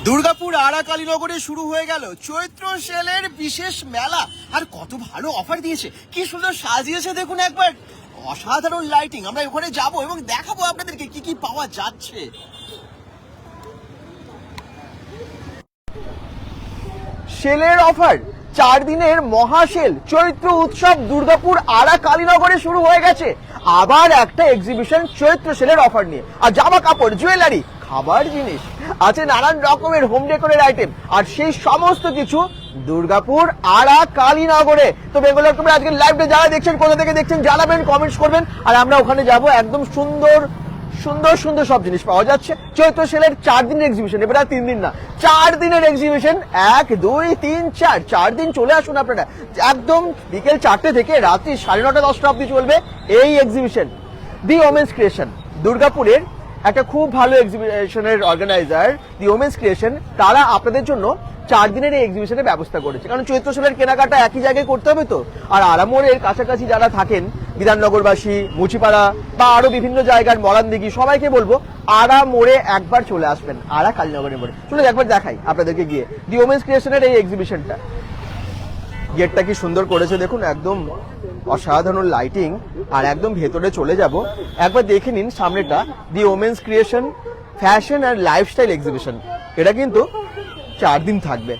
দুর্গাপুর আরাকালীনগরে শুরু হয়ে গেল চৈত্র সেলের বিশেষ মেলা। আর কত ভালো অফার দিয়েছে, কি সুন্দর সাজিয়েছে দেখুন একবার, অসাধারণ লাইটিং। আমরা ওখানে যাব এবং দেখাবো আপনাদেরকে কি কি পাওয়া যাচ্ছে। সেলের অফার, 4 দিনের মহাসেল চৈত্র উৎসব দুর্গাপুর আরাকালীনগরে শুরু হয়ে গেছে। আবার একটা এক্সিবিশন চৈত্র সেলের অফার নিয়ে। আর জামা কাপড়, জুয়েলারি, খাবার জিনিস আছে, নানান রকমের হোম ডেকোরের আইটেম, আর সেই সমস্ত কিছু দুর্গাপুর আরাকালীনগরে। তো বেঙ্গল ডট কমের আজকে লাইভে যারা দেখছেন, কোথা থেকে দেখছেন জানাবেন, কমেন্টস করবেন। আর আমরা ওখানে যাব, একদম সুন্দর সুন্দর সুন্দর সব জিনিস পাওয়া যাচ্ছে। চৈত্র সেলের 4 দিনের এক্সিবিশন, এবার আর 3 দিন না, 4 দিনের এক্সিবিশন। 1 2 3 4 4 দিন চলে আসুন আপনারা। একদম বিকেল 4টে থেকে রাত্রি 9:30 10টা অবধি চলবে এই এক্সিবিশন। দি ওমেন্স ক্রিয়েশন, দুর্গাপুরের একটা খুব ভালো এক্সিবিশনের অর্গানাইজার দি ওমেন্স ক্রিয়েশন, তারা আপনাদের জন্য 4 দিনের এই এক্সিবিশনের ব্যবস্থা করেছে। কারণ চৈত্র সেলের কেনাকাটা একই জায়গায় করতে হবে তো। আর আরামোড়ের কাছাকাছি যারা থাকেন, বিধাননগরবাসী, মুচিপাড়া বা আরো বিভিন্ন জায়গার মরানদিঘি, সবাইকে বলবো আরামোড়ে একবার চলে আসবেন, আরাকালীনগরের মোড়ে। চলে একবার দেখাই আপনাদেরকে গিয়ে দি ওমেন্স ক্রিয়েশনের এই এক্সিবিশনটা। গেটটা কি সুন্দর করেছে দেখুন, একদম অসাধারণ লাইটিং। আর একদম ভেতরে চলে যাব, একবার দেখে নিন সামনেটা, দি ওমেন্স ক্রিয়েশন ফ্যাশন আর লাইফস্টাইল এক্সিবিশন। এটা কিন্তু 4 দিন থাকবে।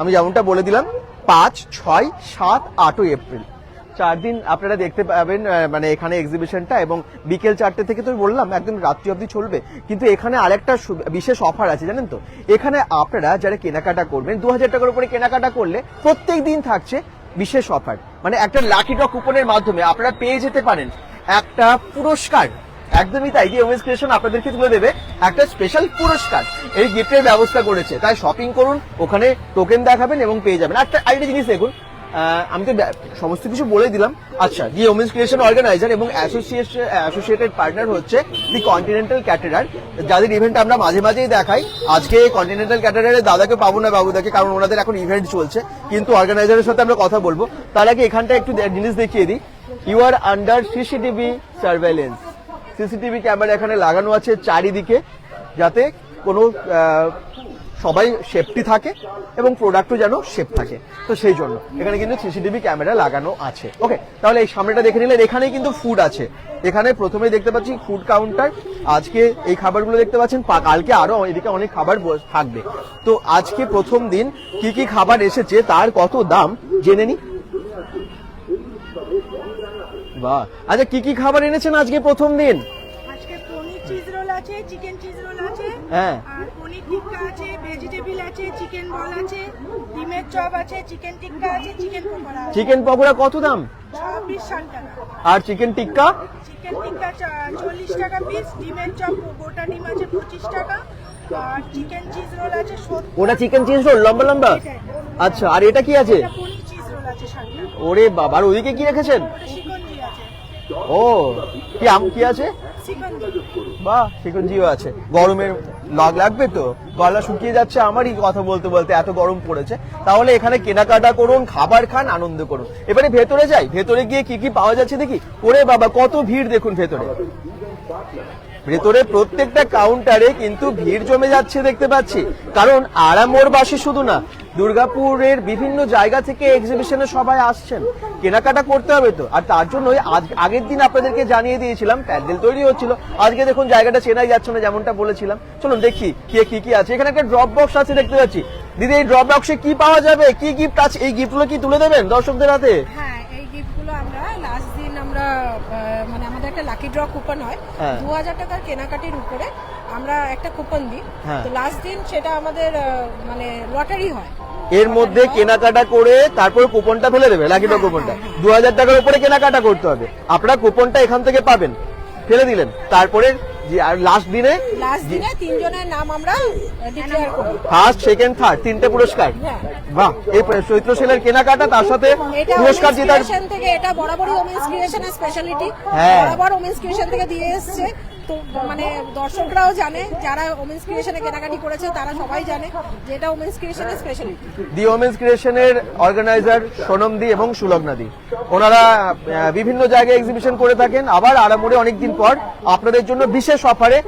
আমি যেমনটা বলে দিলাম, 5 6 7 8 এপ্রিল 4 দিন আপনারা দেখতে পাবেন মানে এখানে এক্সিবিশনটা। এবং বিকেল 4টে থেকে তো বললাম একদম রাত্রি অবধি চলবে। কিন্তু এখানে আরেকটা বিশেষ অফার আছে জানেন তো। এখানে আপনারা যারা কেনাকাটা করবেন, 2000 টাকার উপরে কেনাকাটা করলে প্রত্যেক দিন থাকছে বিশেষ অফার। মানে একটা লাকি ড্র কুপনের মাধ্যমে আপনারা পেয়ে যেতে পারেন একটা পুরস্কার। একদমই তাই, দি ওমেন্স ক্রিয়েশন আপনাদেরকে তুলে দেবে একটা স্পেশাল পুরস্কার। এই গিফটের ব্যবস্থা করেছে, তাই শপিং করুন, ওখানে টোকেন দেখাবেন এবং পেয়ে যাবেন। আরেকটা জিনিস দেখুন, আমি তো সমস্ত কিছু বলে দিলাম। আচ্ছা, দি ওমেন্স ক্রিয়েশন অর্গানাইজার এবং অ্যাসোসিয়েটেড পার্টনার হচ্ছে দি কন্টিনেন্টাল ক্যাটারার, যাদের ইভেন্ট আমরা মাঝে মাঝেই দেখাই। আজকে কন্টিনেন্টাল ক্যাটারারের দাদাকে পাবো না, বাবুদাকে, কারণ ওনাদের এখন ইভেন্ট চলছে। কিন্তু অর্গানাইজারের সাথে আমরা কথা বলবো। তার আগে এখানটা একটু জিনিস দেখিয়ে দিই। You are under CCTV surveillance. CCTV camera এখানে লাগানো আছে চারিদিকে, যাতে কোনো সবাই সেফটি থাকে এবং প্রোডাক্টও যেন সেফ থাকে। তো সেই জন্য এখানে কিন্তু সিসিটিভি ক্যামেরা লাগানো আছে। ওকে, তাহলে এই সামনেটা দেখে নিলে এখানে কিন্তু ফুড আছে। এখানে প্রথমেই দেখতে পাচ্ছি ফুড কাউন্টার। আজকে এই খাবারগুলো দেখতে পাচ্ছেন, কালকে আরো এদিকে অনেক খাবার থাকবে। তো আজকে প্রথম দিন কি কি খাবার এসেছে, তার কত দাম জেনে নি। বাহ, আচ্ছা কি কি খাবার এনেছেন আজকে প্রথম দিন? আজকে পনির চিজ রোল আছে, চিকেন চিজ রোল আছে, হ্যাঁ, আর পনির টিক্কা আছে, ভেজিটেবল আছে, চিকেন বল আছে, ডিমের চপ আছে, চিকেন টিক্কা আছে, চিকেন পকোড়া আছে। চিকেন পকোড়া কত দাম? 6 পিস 60 টাকা। আর চিকেন টিক্কা? চিকেন টিক্কা 40 টাকা পিস, ডিমের চপ গোটা ডিম আছে 25 টাকা, আর চিকেন চিজ রোল আছে 70। ওটা চিকেন চিজ রোল লম্বা লম্বা? আচ্ছা, আর এটা কি আছে? এটা পনির চিজ রোল আছে 60 টাকা। ওরে বাবা, আর ওইদিকে কি রেখেছেন? শিকঞ্জি আছে। ও, কি আছে? শিকঞ্জি। বাহ, শিকঞ্জিও আছে। গরমের লাগবে তো, গলা শুকিয়ে যাচ্ছে আমারই কথা বলতে বলতে, এত গরম পড়েছে। তাহলে এখানে কেনাকাটা করুন, খাবার খান, আনন্দ করুন। এবারে ভেতরে যাই, ভেতরে গিয়ে কি কি পাওয়া যাচ্ছে দেখি। ওরে বাবা, কত ভিড় দেখুন ভেতরে। ভেতরে প্রত্যেকটা কাউন্টারে কিন্তু ভিড় জমে যাচ্ছে দেখতে পাচ্ছি। কারণ আরামোড়বাসী শুধু না, দুর্গাপুরের বিভিন্ন জায়গা থেকে এক্সিবিশনে সবাই আসছেন, কেনাকাটা করতে হবে তো। আর তার জন্যই আগের দিন আপনাদেরকে জানিয়ে দিয়েছিলাম প্যান্ডেল তৈরি হচ্ছিল। আজকে দেখুন জায়গাটা চেনাই যাচ্ছে না, যেমনটা বলেছিলাম। চলুন দেখি কি আছে। এখানে একটা ড্রপ বক্স আছে দেখতে পাচ্ছি। দিদি, এই ড্রপ বক্সে কি পাওয়া যাবে, কি গিফট আছে? এই গিফটগুলো কি তুলে দেবেন দর্শকদের হাতে? হ্যাঁ, এই গিফটগুলো আমরা লাস্ট দিন আমরা মানে আমাদের একটা লাকি ড্র কুপন হয়, 2000 টাকার কেনাকাটির উপরে আমরা একটা কুপন দিই। তো লাস্ট দিন সেটা আমাদের মানে লটারি হয়। এর মধ্যে কেনাকাটা করে তারপর কুপনটা ফেলে দেবে, লাকি ড্র কুপনটা। 2000 টাকার উপরে কেনাকাটা করতে হবে, আপনারা কুপনটা এখান থেকে পাবেন। ফেলে দিলেন, তারপরে লাস্ট দিনে 3 জনের নাম আমরা ডিক্লেয়ার করি, ফার্স্ট সেকেন্ড থার্ড 3টে পুরস্কার। বাহ, এই চৈত্র সেলের কেনাকাটা, তার সাথে পুরস্কার জেতার থেকে এটা বরাবরই ওমেন্স ক্রিয়েশনের স্পেশালিটি, বরাবর ওমেন্স ক্রিয়েশন থেকে দিয়ে এসেছে। তো মানে দর্শকরাও জানে, যারা ওমেন্স ক্রিয়েশনে কেনাকাটি করেছে তারা সবাই জানে যে এটা ওমেন্স ক্রিয়েশনের স্পেশালিটি। দি ওমেন্স ক্রিয়েশনের অর্গানাইজার সোনমদি এবং সুলগ্নাদি, ওনারা বিভিন্ন জায়গায় এক্সিবিশন করে থাকেন। আবার আরামোড়ে অনেকদিন পর আপনাদের জন্য বিশেষ অফারে,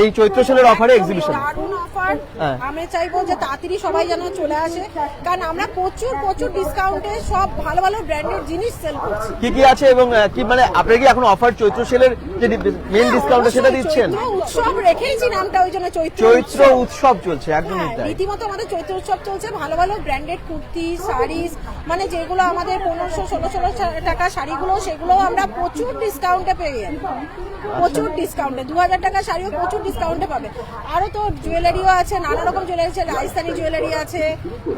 এই চৈত্র সেলের অফারে এক্সিবিশন। দারুণ অফার, অফার হ্যাঁ। আমি চাইবো যে তাড়াতাড়ি সবাই যেন চলে আসে, কারণ আমরা প্রচুর প্রচুর ডিসকাউন্টে সব ভালো ভালো ব্র্যান্ডের জিনিস সেল করছি। কি কি আছে এবং কি মানে আপনারা কি এখন অফার চৈত্র সেলের যে মেইন ডিসকাউন্ট সেটা দিচ্ছেন? চৈত্র উৎসব রেখেইছি নামটা, ওই জন্য চৈত্র উৎসব চলছে একদম হ্যাঁ, তাই। রীতিমতো আমাদের চৈত্র উৎসব চলছে। ভালো ভালো ব্র্যান্ডেড কুর্তি শাড়িজ, মানে যেগুলো আমাদের 1500-1600 টাকা শাড়িগুলো, সেগুলো আমরা প্রচুর ডিসকাউন্টে পেয়ে যাই, প্রচুর ডিসকাউন্টে। 2000 টাকা শাড়িও প্রচুর ডিসকাউন্টে পাবে। আরো তো জুয়েলারিও আছে, নানা রকম জুয়েলারি আছে, রাজস্থানী জুয়েলারি আছে,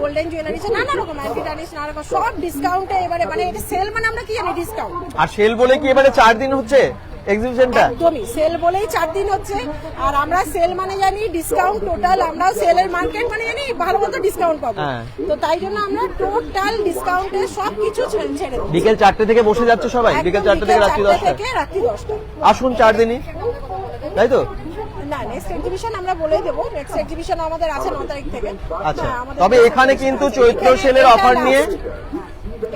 গোল্ডেন জুয়েলারি আছে, নানা রকম অ্যান্টিটানিস, নানা রকম সব ডিসকাউন্টে। এবারে মানে এটা সেল, মানে আমরা কি জানি ডিসকাউন্ট। আর সেল বলে কি এবারে 4 দিন হচ্ছে এক্সিবিশনটা? একদমই সেল বলেই 4 দিন হচ্ছে। আর আমরা সেল মানে জানি ডিসকাউন্ট টোটাল, আমরাও সেলের মার্কেট মানে জানি ভালো মতো ডিসকাউন্ট পাবো। হ্যাঁ। তো তাই জন্য আমরা টোটাল ডিসকাউন্টে সবকিছু ছেড়ে দিই। বিকেল 4টে থেকে বসে যাচ্ছে সবাই, বিকেল 4টে থেকে রাত্রি 10টা। থেকে রাত্রি 10টা আসুন 4 দিনই, তাই তো? না, নেক্সট এক্সিবিশন আমরা বলেই দেবো। নেক্সট এক্সিবিশন আমাদের আছে 9 তারিখ থেকে। আচ্ছা, হ্যাঁ, আমাদের তবে এখানে কিন্তু চৈত্র সেলের এটা অফার নিয়ে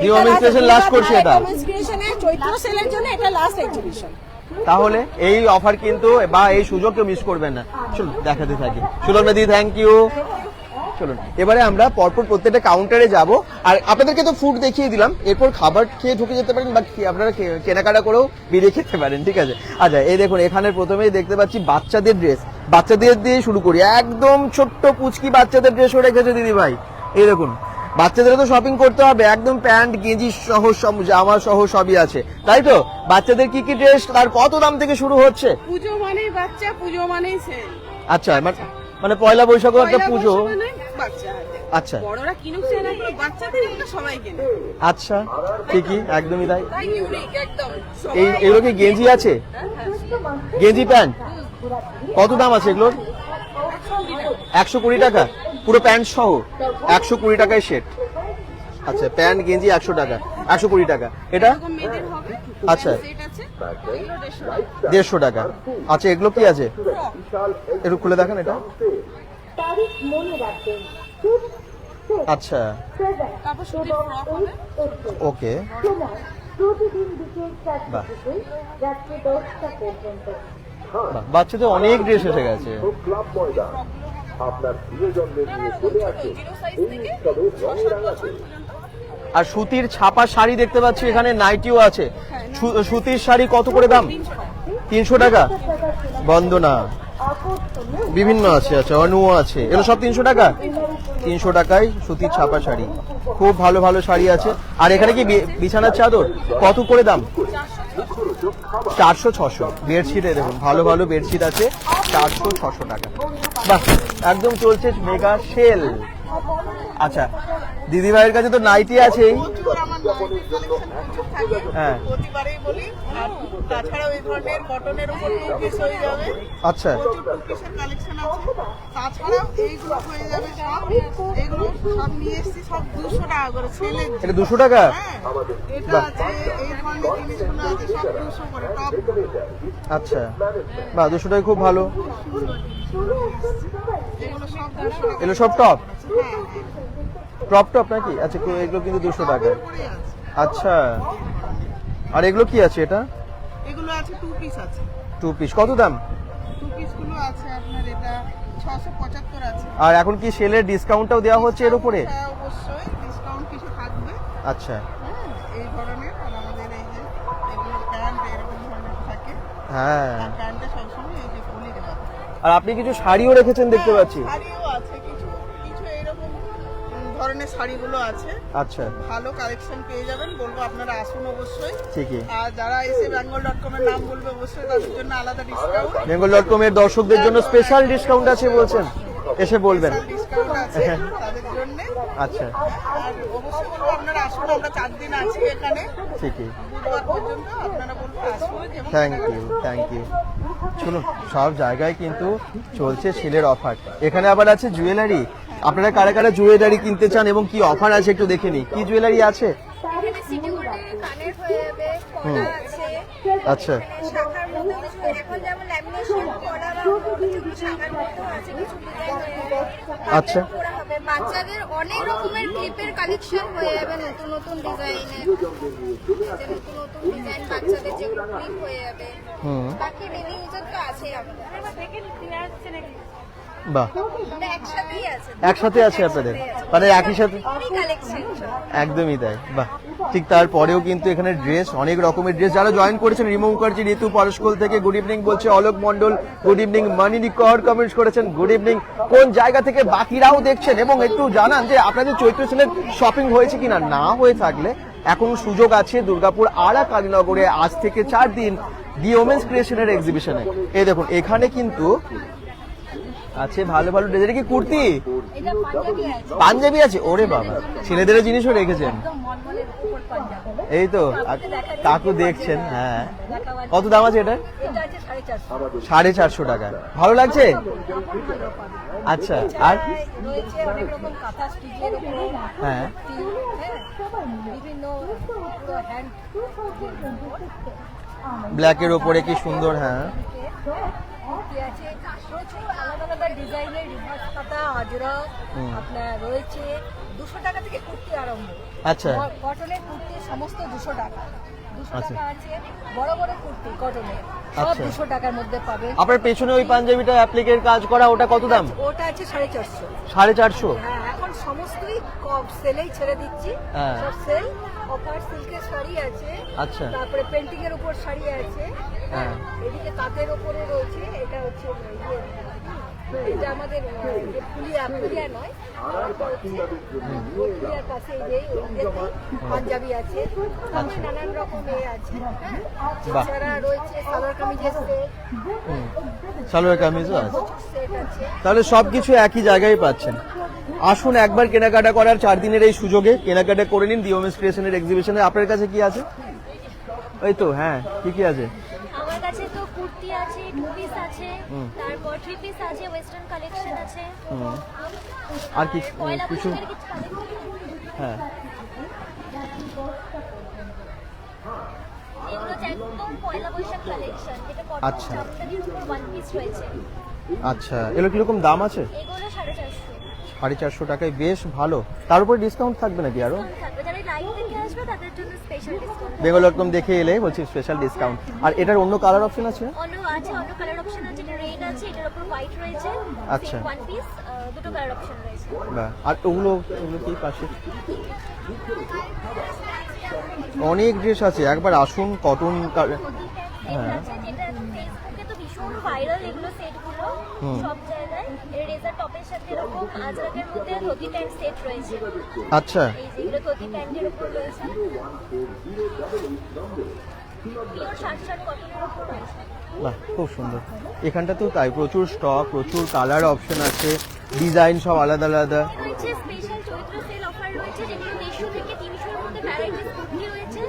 ডিওমেন্সট্রেশন লাস্ট করছে এটা। ডিওমেন্সট্রেশনের চৈত্র সেলের জন্য এটা লাস্ট এক্সিবিশন। তাহলে এই অফার কিন্তু বা এই সুযোগ কেউ মিস করবেন না। চলুন দেখাতে থাকি। সুলন মেদি, থ্যাংক ইউ। চলুন এবারে আমরা পরপর প্রত্যেকটা কাউন্টারে যাব, আর আপনাদেরকে তো ফুড দেখিয়ে দিলাম, এরপর খাবার খেয়ে ঢুকে যেতে পারেন, বাট আপনারা কেনাকাটা করেও বেরিয়ে খেতে পারেন, ঠিক আছে? আচ্ছা, এই দেখুন এখানে প্রথমেই দেখতে পাচ্ছি বাচ্চাদের ড্রেস। বাচ্চাদের দিয়ে শুরু করি, একদম ছোট্ট পুচকি বাচ্চাদের ড্রেসও রেখেছে দিদি ভাই। এই দেখুন, বাচ্চাদের তো শপিং করতে হবে, একদম প্যান্ট গেঞ্জি সহ সব, জামা সহ সবই আছে, তাই তো? বাচ্চাদের কি কি ড্রেস আর কত দাম থেকে শুরু হচ্ছে? পুজো মানেই বাচ্চা, পুজো মানেই সেল। আচ্ছা, মানে পয়লা বৈশাখও একটা পুজো। বাচ্চা আচ্ছা বড়রা কিনুক সে না, বাচ্চাদের এগুলো সবাই কেনে। আচ্ছা, ঠিকই, একদমই তাই। তাই ইউনিক একদম। এগুলো কি গেঞ্জি আছে? গেঞ্জি প্যান্ট কত দাম আছে এগুলোর? 120 টাকা পুরো প্যান্ট সহ, 120 টাকায় সেট। আচ্ছা, প্যান্ট গেঞ্জি 100 টাকা, 120 টাকা। এটা মেয়েদের হবে। আচ্ছা, সেট আছে, এগুলো 150 টাকা। আচ্ছা, এগুলো কি আছে একটু খুলে দেখেন এটা। আচ্ছা, তারপর সুতির ফ্রক হবে। ওকে, বাহ, বাহ, বাচ্চাদের অনেক ড্রেস এসে গেছে। আপনার প্রিয়জনদের নিয়ে চলে আসুন এই উৎসবে রঙের আনন্দে। আর সুতির ছাপা শাড়ি দেখতে পাচ্ছি এখানে, নাইটিও আছে। সুতির শাড়ি কত করে দাম? 300 টাকা। বন্দনা বিভিন্ন আছে, আচ্ছা অনুও আছে, এগুলো সব 300 টাকা। 300 টাকায় সুতির ছাপা শাড়ি, খুব ভালো ভালো শাড়ি আছে। আর এখানে কি বিছানার চাদর কত করে দাম? 400-600। বেডশিটে দেখুন ভালো ভালো বেডশিট আছে, 400-600 টাকা। বাহ, একদম চলছে মেগা সেল। আচ্ছা, দিদি ভাইয়ের কাছে তো নাইটি আছেই। হ্যাঁ, প্রতিবারেই বলি। আর তাছাড়াও এই ধরনের কটনের উপর টু পিস হয়ে যাবে। আচ্ছা, প্রচুর টু পিসের কালেকশন আছে। তাছাড়াও এইগুলো হয়ে যাবে সব, এগুলো সব নিয়ে এসেছি সব 200 টাকা করে সেলের। এটা 200 টাকা? হ্যাঁ, এটা আছে, এই ধরনের জিনিসগুলো আছে সব 200 করে টপ। আচ্ছা, বাহ, 200 টাকা খুব ভালো। এগুলো সব 200 টাকা। এগুলো সব টপ হ্যাঁ, টপ নাকি? আচ্ছা, এগুলো কিন্তু 200 টাকা। করে আছে। আচ্ছা, আর এগুলো কি আছে? এটা এগুলো আছে টু পিস আছে। 2 পিস কত দাম? টু পিস গুলো আছে আপনার, এটা 675 আছে। আর এখন কি সেলের ডিসকাউন্টটাও দেওয়া হচ্ছে এর উপরে? হ্যাঁ, অবশ্যই ডিসকাউন্ট কিছু থাকবে। আচ্ছা, হ্যাঁ, এই ধরনের। আর আমাদের এই যে এগুলো প্যান্ট এরকম ধরনের থাকে, হ্যাঁ। আর প্যান্টে সবসময় এই যে পলি দেওয়া থাকে। আর আপনি কিছু শাড়িও রেখেছেন দেখতে পাচ্ছি। শাড়িও আছে, কিছু কিছু এইরকম ধরনের শাড়িগুলো আছে। আচ্ছা, ভালো কালেকশন পেয়ে যাবেন, বলবো আপনারা আসুন অবশ্যই। ঠিকই। আর যারা এসে bengal.com এর নাম বলবে অবশ্যই তাদের জন্য আলাদা ডিসকাউন্ট। bengal.com এর দর্শকদের জন্য স্পেশাল ডিসকাউন্ট আছে বলছেন, এসে বলবেন। ডিসকাউন্ট আছে তাদের জন্য। আচ্ছা, আর অবশ্যই বলবো আপনারা আসুন, আমরা 4 দিন আছি এখানে, ঠিকই। বুধবার পর্যন্ত। আপনারা বলবো আসুন এবং থ্যাংক ইউ। শুনুন, সব জায়গায় কিন্তু চলছে সেলের অফার। এখানে আবার আছে জুয়েলারি। আপনারা কারা কারা জুয়েলারি কিনতে চান এবং কি অফার আছে একটু দেখে নিই। কি জুয়েলারি আছে? এখানে সিটি গোল্ডের কানের হয়ে যাবে, পড়া আছে। আচ্ছা, এখানে শাখার মধ্যে কিছু, এখন যেমন ল্যামিনেশন পড়া বা অন্য কিছু শাখার মধ্যেও আছে, কিছু ডিজাইন হয়ে যাবে। আচ্ছা। পড়া হবে। বাচ্চাদের অনেক রকমের ক্লিপের কালেকশন হয়ে যাবে, নতুন নতুন ডিজাইনের। নতুন নতুন ডিজাইন বাচ্চাদের যেগুলো ক্লিপ হয়ে যাবে। বাকি ডেলি ইউজার তো আছেই আমাদের। বাহ, মানে একসাথেই আছে, একসাথে আছে আপনাদের, মানে একই সাথে কালেকশন একদমই তাই। বাহ, ঠিক তারপরেও কিন্তু এখানে ড্রেস, অনেক রকমের ড্রেস। যারা জয়েন করেছেন, রিমা মুখার্জি, ঋতু পরশকোল থেকে গুড ইভিনিং বলছে, অলোক মন্ডল গুড ইভিনিং, মানিনী কর কমেন্টস করেছেন গুড ইভিনিং। কোন জায়গা থেকে বাকিরাও দেখছেন এবং একটু জানান যে আপনাদের চৈত্র সেলের শপিং হয়েছে কিনা। না হয়ে থাকলে এখন সুযোগ আছে দুর্গাপুর আরা কালীনগরে আজ থেকে 4 দিন দি ওমেন্স ক্রিয়েশনের এক্সিবিশনে। এই দেখুন এখানে কিন্তু আছে ভালো ভালো ড্রেস। এটা কি কুর্তি, এটা পাঞ্জাবি আছে, পাঞ্জাবি আছে? ওরে বাবা, ছেলেদের জিনিসও রেখেছেন। একদম মলমলের উপর পাঞ্জাবি। এই তো কাকু দেখছেন। হ্যাঁ, কত দাম আছে এটা? এটা আছে 450। 450 টাকা। ভালো লাগছে? আচ্ছা, আর রয়েছে অনেক রকম কাঁথা স্টিচের উপর, হ্যাঁ বিভিন্ন পুরো হ্যান্ড ব্ল্যাকের ওপরে কি সুন্দর। হ্যাঁ, কুর্তি আছে, প্রচুর আলাদা আলাদা ডিজাইনের রিভার্স কাঁথা আজরা আপনার রয়েছে। 200 টাকা থেকে কুর্তি আরম্ভ। আচ্ছা। কটনের কুর্তি সমস্ত 200 টাকা। 200 আচ্ছা। টাকা আছে, বড় বড় কুর্তি কটনের সব আচ্ছা। 200 টাকার মধ্যে পাবে। আপনার পেছনে ওই পাঞ্জাবিটা অ্যাপ্লিকের কাজ করা, ওটা কত দাম? ওটা আছে 450। 450? হ্যাঁ, এখন সমস্তই সেলেই ছেড়ে দিচ্ছি। হ্যাঁ। সব সেল অফার। সিল্কের শাড়ি আছে, আচ্ছা। তারপরে পেন্টিং এর উপর শাড়ি আছে, হ্যাঁ। এদিকে তাঁতের উপরে রয়েছে। এটা হচ্ছে এটা আমাদের ফুলিয়া নয়, ফুলিয়ার কাছে এই যে পাঞ্জাবি আছে, তারপরে নানান রকম আছে। হ্যাঁ, বাহ। এছাড়া রয়েছে সালোয়ার কামিজের সেট, সালোয়ার কামিজও আছে। সেট আছে। তাহলে সবকিছু একই জায়গায় পাচ্ছেন। আসুন একবার কেনাকাটা করার 4 দিনের এই সুযোগে কেনাকাটা করে নিন দি ওমেন্স ক্রিয়েশনের এক্সিবিশনে। আপনার কাছে কি আছে? ওই তো, হ্যাঁ, কি কি আছে? আমার কাছে তো কুর্তি আছে, 2 পিস আছে, তারপর 3 পিস আছে, ওয়েস্টার্ন কালেকশন আছে। আর কি পয়লা কিছু? বৈশাখের কিছু collection। হ্যাঁ, এগুলো হচ্ছে একদম পয়লা বৈশাখ কালেকশন, যেটা কটন আচ্ছা। জামদানির উপর 1 পিস রয়েছে। আচ্ছা, এগুলো কিরকম দাম আছে? এগুলো 450। 450 টাকায় বেশ ভালো। তার উপরে ডিসকাউন্ট থাকবে নাকি আরো? থাকবে, যারা লাইভ থেকে আসবে তাদের জন্য স্পেশাল ডিসকাউন্ট। বেঙ্গল.com দেখে এলে বলছি স্পেশাল ডিসকাউন্ট। আর এটার অন্য কালার অপশন আছে? অন্য কালার অপশন আছে, এটা রেড আছে, এটার উপর হোয়াইট রয়েছে। আচ্ছা। 1 পিস, দুটো কালার অপশন রয়েছে। বাহ, আর ওগুলো কি পাশে অনেক ড্রেস আছে। একবার আসুন, কটন সেট আছে, যেটা ফেসবুকে তো ভীষণ ভাইরাল এগুলো সেটগুলো সব জায়গায়। এর রেজার টপের সাথে এরকম আজরাকের মধ্যে ধুতি প্যান্ট সেট রয়েছে। আচ্ছা, এই যেগুলো ধুতি প্যান্টের উপর রয়েছে, পিওর শার্ট কটনের উপর রয়েছে। বাহ, খুব সুন্দর। এখানটা তো তাই প্রচুর স্টক, প্রচুর কালার অপশন আছে, ডিজাইন সব আলাদা আলাদা। রয়েছে স্পেশাল চৈত্র সেল অফার রয়েছে, যেগুলো 150 থেকে 300 এর মধ্যে ভ্যারাইটিস কুর্তি রয়েছে।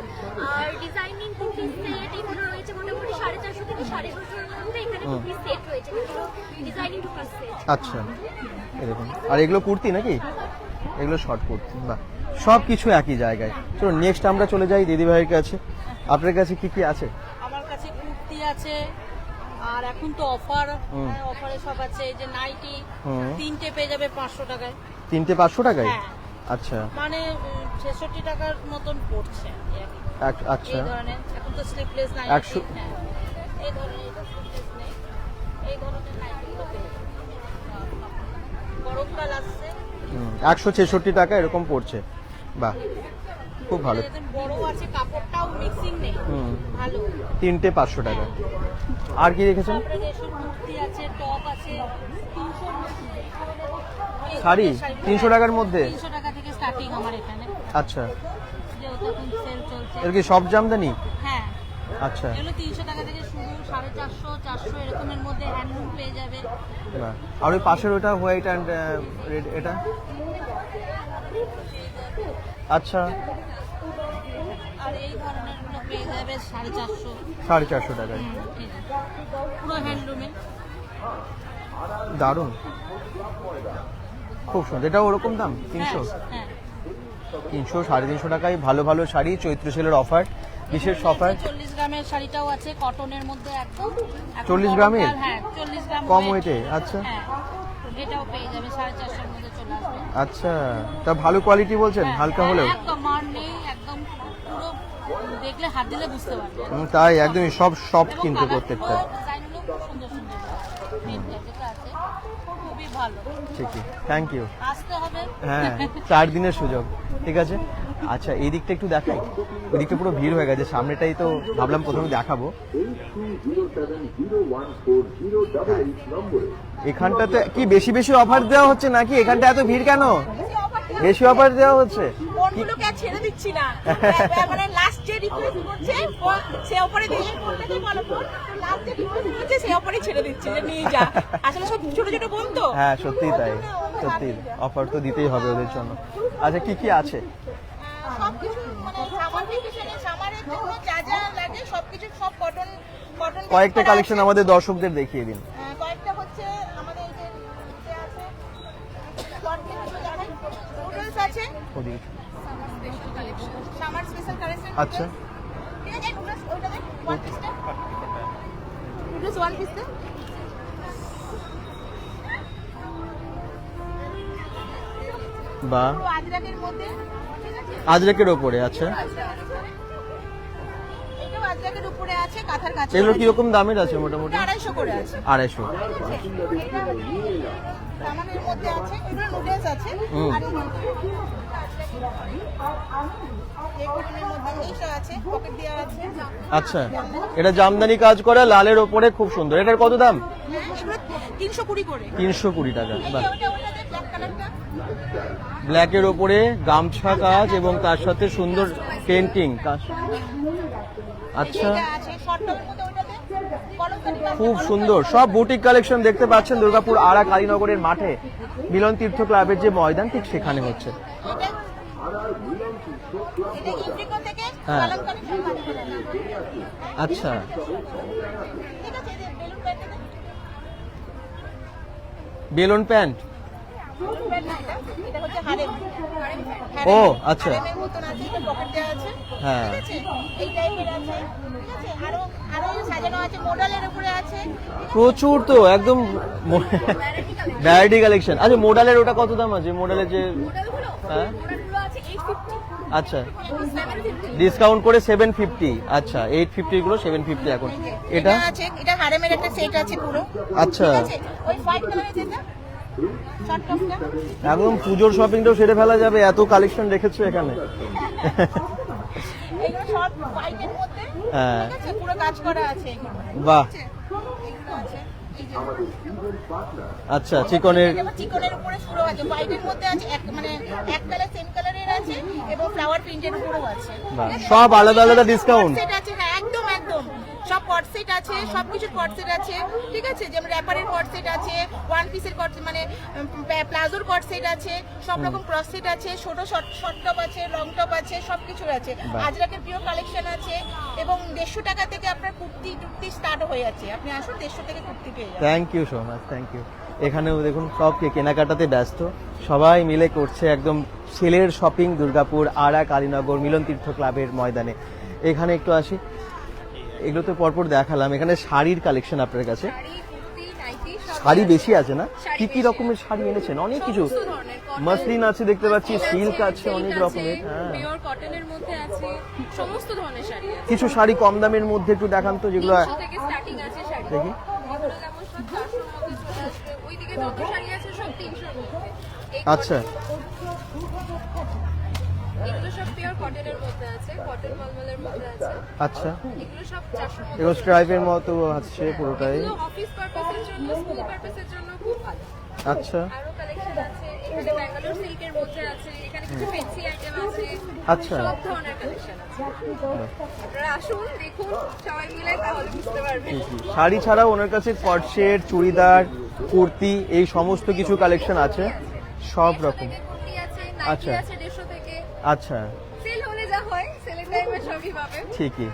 আর ডিজাইনিং কুর্তি সেট এগুলো রয়েছে মোটামুটি 450 থেকে 550 এর মধ্যে। এখানে কুর্তি সেট রয়েছে, যেগুলো ডিজাইনিং কুর্তি সেট। আচ্ছা, এরকম। আর এগুলো কুর্তি নাকি? এগুলো শর্ট কুর্তি। বাহ, সব কিছু একই জায়গায়। চলো নেক্সট আমরা চলে যাই দিদি ভাইয়ের কাছে। আপনার কাছে কি কি আছে? আমার কাছে কুর্তি আছে, আর এখন তো অফারে সব আছে। এই যে নাইটি 3টে পেয়ে যাবে 500 টাকায়। 3টে 500 টাকায়? হ্যাঁ। আচ্ছা, মানে 66 টাকার মতন পড়ছে আর কি। আচ্ছা। এই ধরনের এখন তো স্লিপলেস নাইটি। 100 এই ধরনের এটা স্লিপলেস নেই, এই ধরনের নাইটিগুলো পেয়ে যাবে। গরমকাল আসছে, 166 টাকা এরকম পড়ছে। বাহ, খুব ভালো। এদের বড় আছে, কাপড়টাও মিক্সিং নেই, ভালো। 3টে 500 টাকা। আর কি রেখেছেন? তারপরে রেশম কুর্তি আছে, টপ আছে 300 এর মধ্যে। এই শাড়ি শাড়িগুলো 300 টাকার মধ্যে? 300 টাকা থেকে স্টার্টিং আমার এখানে, আচ্ছা, যেহেতু এখন সেল চলছে। এর কি সব জামদানি? হ্যাঁ, আচ্ছা, এগুলো 300 টাকা থেকে শুরু, 450, 400 এরকমের মধ্যে হ্যান্ডলুম পেয়ে যাবে। বাহ। আর ওই পাশের ওটা হোয়াইট অ্যান্ড রেড, এটা? আচ্ছা, আর এই ধরনের গুলো পেয়ে যাবে 450। 450 টাকায়। ঠিক আছে, পুরো হ্যান্ডলুমে। দারুণ, খুব সুন্দর। এটা ওরকম দাম 300? হ্যাঁ, 300 350 টাকায় ভালো ভালো শাড়ি, চৈত্র সেলের অফার, বিশেষ অফার। 40 গ্রামের শাড়িটাও আছে কটনের মধ্যে একদম। এখন 40 গ্রামের? হ্যাঁ, 40 গ্রাম কম weight। ওয়েটে? আচ্ছা, হ্যাঁ, এটাও পেয়ে যাবে 450 এর মধ্যে চলে আসবে। আচ্ছা। তা ভালো কোয়ালিটি বলছেন, হালকা হলেও? একদম আর নেই, একদম পুরো দেখলে হাত দিলে বুঝতে পারবে। তাই একদমই সব এবং কিন্তু colour প্রত্যেকটা। গুলো, ডিজাইনগুলো খুব সুন্দর সুন্দর। প্রিন্টের যেটা আছে খুবই ঠিকই, থ্যাংক ইউ। আসতে হবে। হ্যাঁ 4 দিনের সুযোগ, ঠিক আছে। আচ্ছা এই দিকটা একটু দেখাই, ওই দিকটা পুরো ভিড় হয়ে গেছে, সামনেটাই তো ভাবলাম প্রথমে দেখাবো। 8207014088 নম্বরে এখানটাতে কি বেশি বেশি অফার দেওয়া হচ্ছে নাকি? এখানটা এত ভিড় কেন? বেশি অফার দেওয়া হচ্ছে? কোনগুলোকে আর ছেড়ে দিচ্ছি না, মানে লাস্ট যে রিকোয়েস্ট করছে সে ওপরে দিয়ে কোনটাকে বলো, লাস্ট যে রিকোয়েস্ট করছে সে ওপরে ছেড়ে দিচ্ছে যে নিয়ে যা। আসলে সব ছোট ছোট বোন তো। হ্যাঁ সত্যি তাই, সত্যি অফার তো দিতেই হবে ওদের জন্য। আচ্ছা কি কি আছে? সবকিছু মানে সামার ভ্যাকেশনে সামারের জন্য যা যা লাগে সবকিছু, সব কটন কটন কয়েকটা কালেকশন আমাদের দর্শকদের দেখিয়ে দিন। কয়েকটা হচ্ছে আমাদের এই যে আছে নুডলস আছে, ওদিকে। Summer special collection. আচ্ছা ঠিক আছে, নুডলস ওইটা দেখ, ওয়ান পিসটা নুডলস ওয়ান পিস দে। বা পুরো আজরাকের মধ্যে, ঠিক আছে, আজরাকের ওপরে। আচ্ছা এটাও আজরাকের উপরে আছে, কাঁথার কাছে। এগুলো কিরকম দামের আছে মোটামুটি? 250 করে আছে। 250। সামানের মধ্যে আছে, এগুলো নুডলস আছে। আর এই কটনের মধ্যে এইসব আছে, পকেট দেওয়া আছে। আচ্ছা এটা জামদানি কাজ করা, লালের ওপরে খুব সুন্দর। এটার কত দাম? এগুলো 320 করে। 320 টাকা। বাহ, ওটা ব্ল্যাক কালারটা ব্ল্যাকের ওপরে গামছা কাজ এবং তার সাথে সুন্দর পেন্টিং কাজ। আচ্ছা এটা আছে, শর্ট টপের মধ্যে ওটাতে কলমকারি কাজ। খুব সুন্দর সব বুটিক কালেকশন দেখতে পাচ্ছেন দুর্গাপুর আড়া কালীনগরের মাঠে মিলন তীর্থ ক্লাবের যে ময়দান ঠিক সেখানে হচ্ছে। এটা ইন্ডিগো থেকে হ্যাঁ। কলমকারি সব কাজ করে না। আচ্ছা ঠিক আছে, এই যে বেলুন প্যান্ট এটা, বেলুন প্যান্ট। বেলুন প্যান্ট না, এটা হচ্ছে হারেম। ও, আচ্ছা। হারেমের মতন আছে, এটা পকেট দেওয়া আছে। হ্যাঁ। ঠিক আছে, এই টাইপের আছে। ঠিক আছে, আরো আরো সাজানো আছে, মডেলের উপরে আছে। প্রচুর তো একদম ভ্যারাইটি কালেকশন। আচ্ছা মোডালের ওটা কত দাম আছে? মোডালের যে হ্যাঁ আছে 850, আচ্ছা 750। ডিসকাউন্ট করে 750। আচ্ছা 850 গুলো 750 এখন। এটা এটা আছে, এটা হারেমের একটা সেট আছে পুরো। আচ্ছা ঠিক আছে, ওই হোয়াইট কালারের যেটা শর্ট টপটা, একদম পুজোর শপিংটাও সেরে ফেলা যাবে, এত কালেকশন রেখেছো এখানে। এগুলো সব হোয়াইটের মধ্যে। হ্যাঁ। ঠিক আছে, পুরো কাজ করা আছে এগুলো। বাহ। ঠিক আছে, এগুলো আছে, এই যে আচ্ছা চিকনের এটা চিকনের উপরে পুরো আছে, হোয়াইটের মধ্যে আছে, এক মানে এক কালার সেম কালারের আছে এবং ফ্লাওয়ার প্রিন্টের উপরেও আছে। বাহ, সব আলাদা আলাদা ডিসকাউন্ট। সেট আছে, হ্যাঁ একদম একদম সব কট সেট আছে, সবকিছুর কট সেট আছে। ঠিক আছে, যেমন র্যাপারের কট সেট আছে, ওয়ান পিসের কট মানে প্লাজোর কট সেট আছে, সব রকম ক্রস সেট আছে, ছোট শর্ট টপ আছে, লং টপ আছে, সবকিছুর আছে। আজরাকের প্রিয় কালেকশন আছে এবং 150 টাকা থেকে আপনার কুর্তি টুর্তি স্টার্ট হয়ে যাচ্ছে। আপনি আসুন, 150 থেকে কুর্তি পেয়ে যাবেন। Thank you so much, thank you. এখানেও দেখুন সব কেনাকাটাতে ব্যস্ত, সবাই মিলে করছে একদম ছেলের শপিং দুর্গাপুর আড়া কালীনগর মিলন তীর্থ ক্লাবের ময়দানে। এখানে একটু আসি, এগুলো তো পরপর দেখালাম। এখানে শাড়ির কালেকশন আপনার কাছে? শাড়ি, কুর্তি, নাইটি সব শাড়ি বেশি আছে না? শাড়ি কি কি বেশি। রকমের শাড়ি এনেছেন? অনেক কিছু, সমস্ত ধরনের cotton, মাসলিন আছে দেখতে পাচ্ছি, সিল্ক আছে, silk অনেক রকমের। হ্যাঁ পিওর কটনের মধ্যে আছে, সমস্ত ধরনের শাড়ি আছে। কিছু শাড়ি কম দামের মধ্যে একটু দেখান তো, যেগুলো 300 থেকে স্টার্টিং আছে শাড়ি। দেখি। এগুলো যেমন সব 400 এর মধ্যে চলে আসবে। ওইদিকে যত শাড়ি আছে সব 300 এর মধ্যে। এই আচ্ছা এগুলো সব পিওর কটনের মধ্যে আছে, কটন মলমলের মধ্যে আছে। আচ্ছা এগুলো সব 400 এর মধ্যে। এগুলো স্ট্রাইপের মতো আছে পুরোটাই। এগুলো অফিস পারপাসের জন্য, স্কুল পারপাসের জন্য খুব ভালো। আচ্ছা আরো কালেকশন আছে, এখানে ব্যাঙ্গালোর সিল্কের মধ্যে আছে, এখানে কিছু ফ্যান্সি আইটেম আছে। আচ্ছা। সব ধরনের কালেকশন আছে। আপনারা আসুন, দেখুন, সবাই মিলে তাহলে বুঝতে পারবেন। শাড়ি ছাড়াও ওনার কাছে কটসেট, চুড়িদার, কুর্তি এই সমস্ত কিছু কালেকশন আছে সব 150 রকম। থেকে কুর্তি আছে, আচ্ছা। নাইটি আছে 150 থেকে। আচ্ছা সেল হলে যা হয়, সেলের টাইমে সবই পাবেন। ঠিকই,